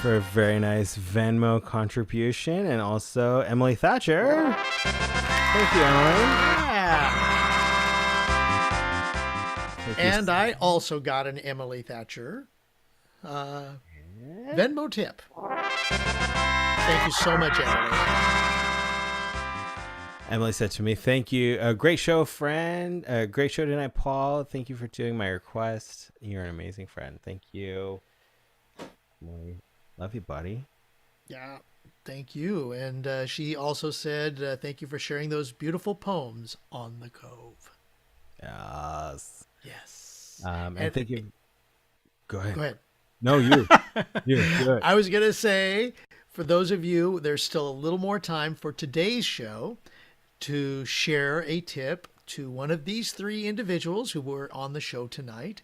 For a very nice Venmo contribution, and also Emily Thatcher. Thank you, Emily. Yeah. Thank you. And I also got an Emily Thatcher Venmo tip. Thank you so much, Emily. Emily said to me, thank you. A great show, friend. A great show tonight, Paul. Thank you for doing my request. You're an amazing friend. Thank you. Emily. Love you, buddy. Yeah, thank you. And she also said, thank you for sharing those beautiful poems on the Cove. Yes. Yes. And thank you. Go ahead. Go ahead. No, you. You. Do it. I was going to say, for those of you, there's still a little more time for today's show to share a tip to one of these three individuals who were on the show tonight.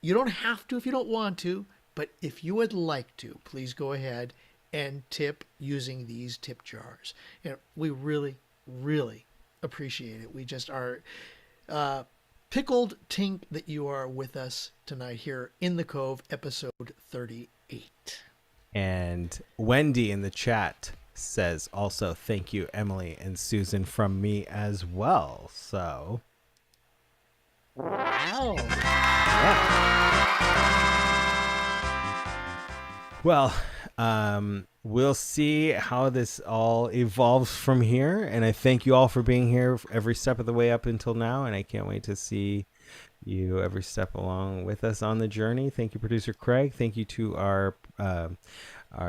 You don't have to if you don't want to. But if you would like to, please go ahead and tip using these tip jars. You know, we really, really appreciate it. We just are pickled tink that you are with us tonight here in the Cove, episode 38. And Wendy in the chat says also thank you, Emily and Susan, from me as well. So, Wow. yeah. Well, we'll see how this all evolves from here. And I thank you all for being here every step of the way up until now. And I can't wait to see you every step along with us on the journey. Thank you, producer Craig. Thank you to our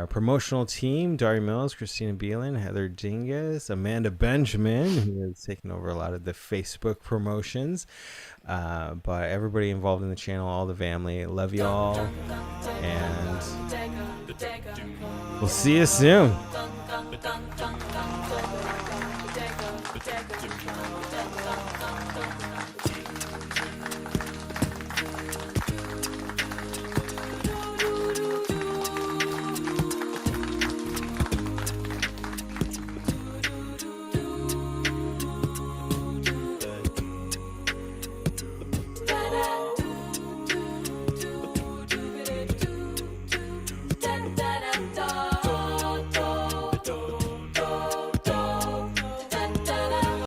promotional team, Dari Mills, Christina Beelan, Heather Dingus, Amanda Benjamin, who has taken over a lot of the Facebook promotions. But everybody involved in the channel, all the family, love you all. And we'll see you soon.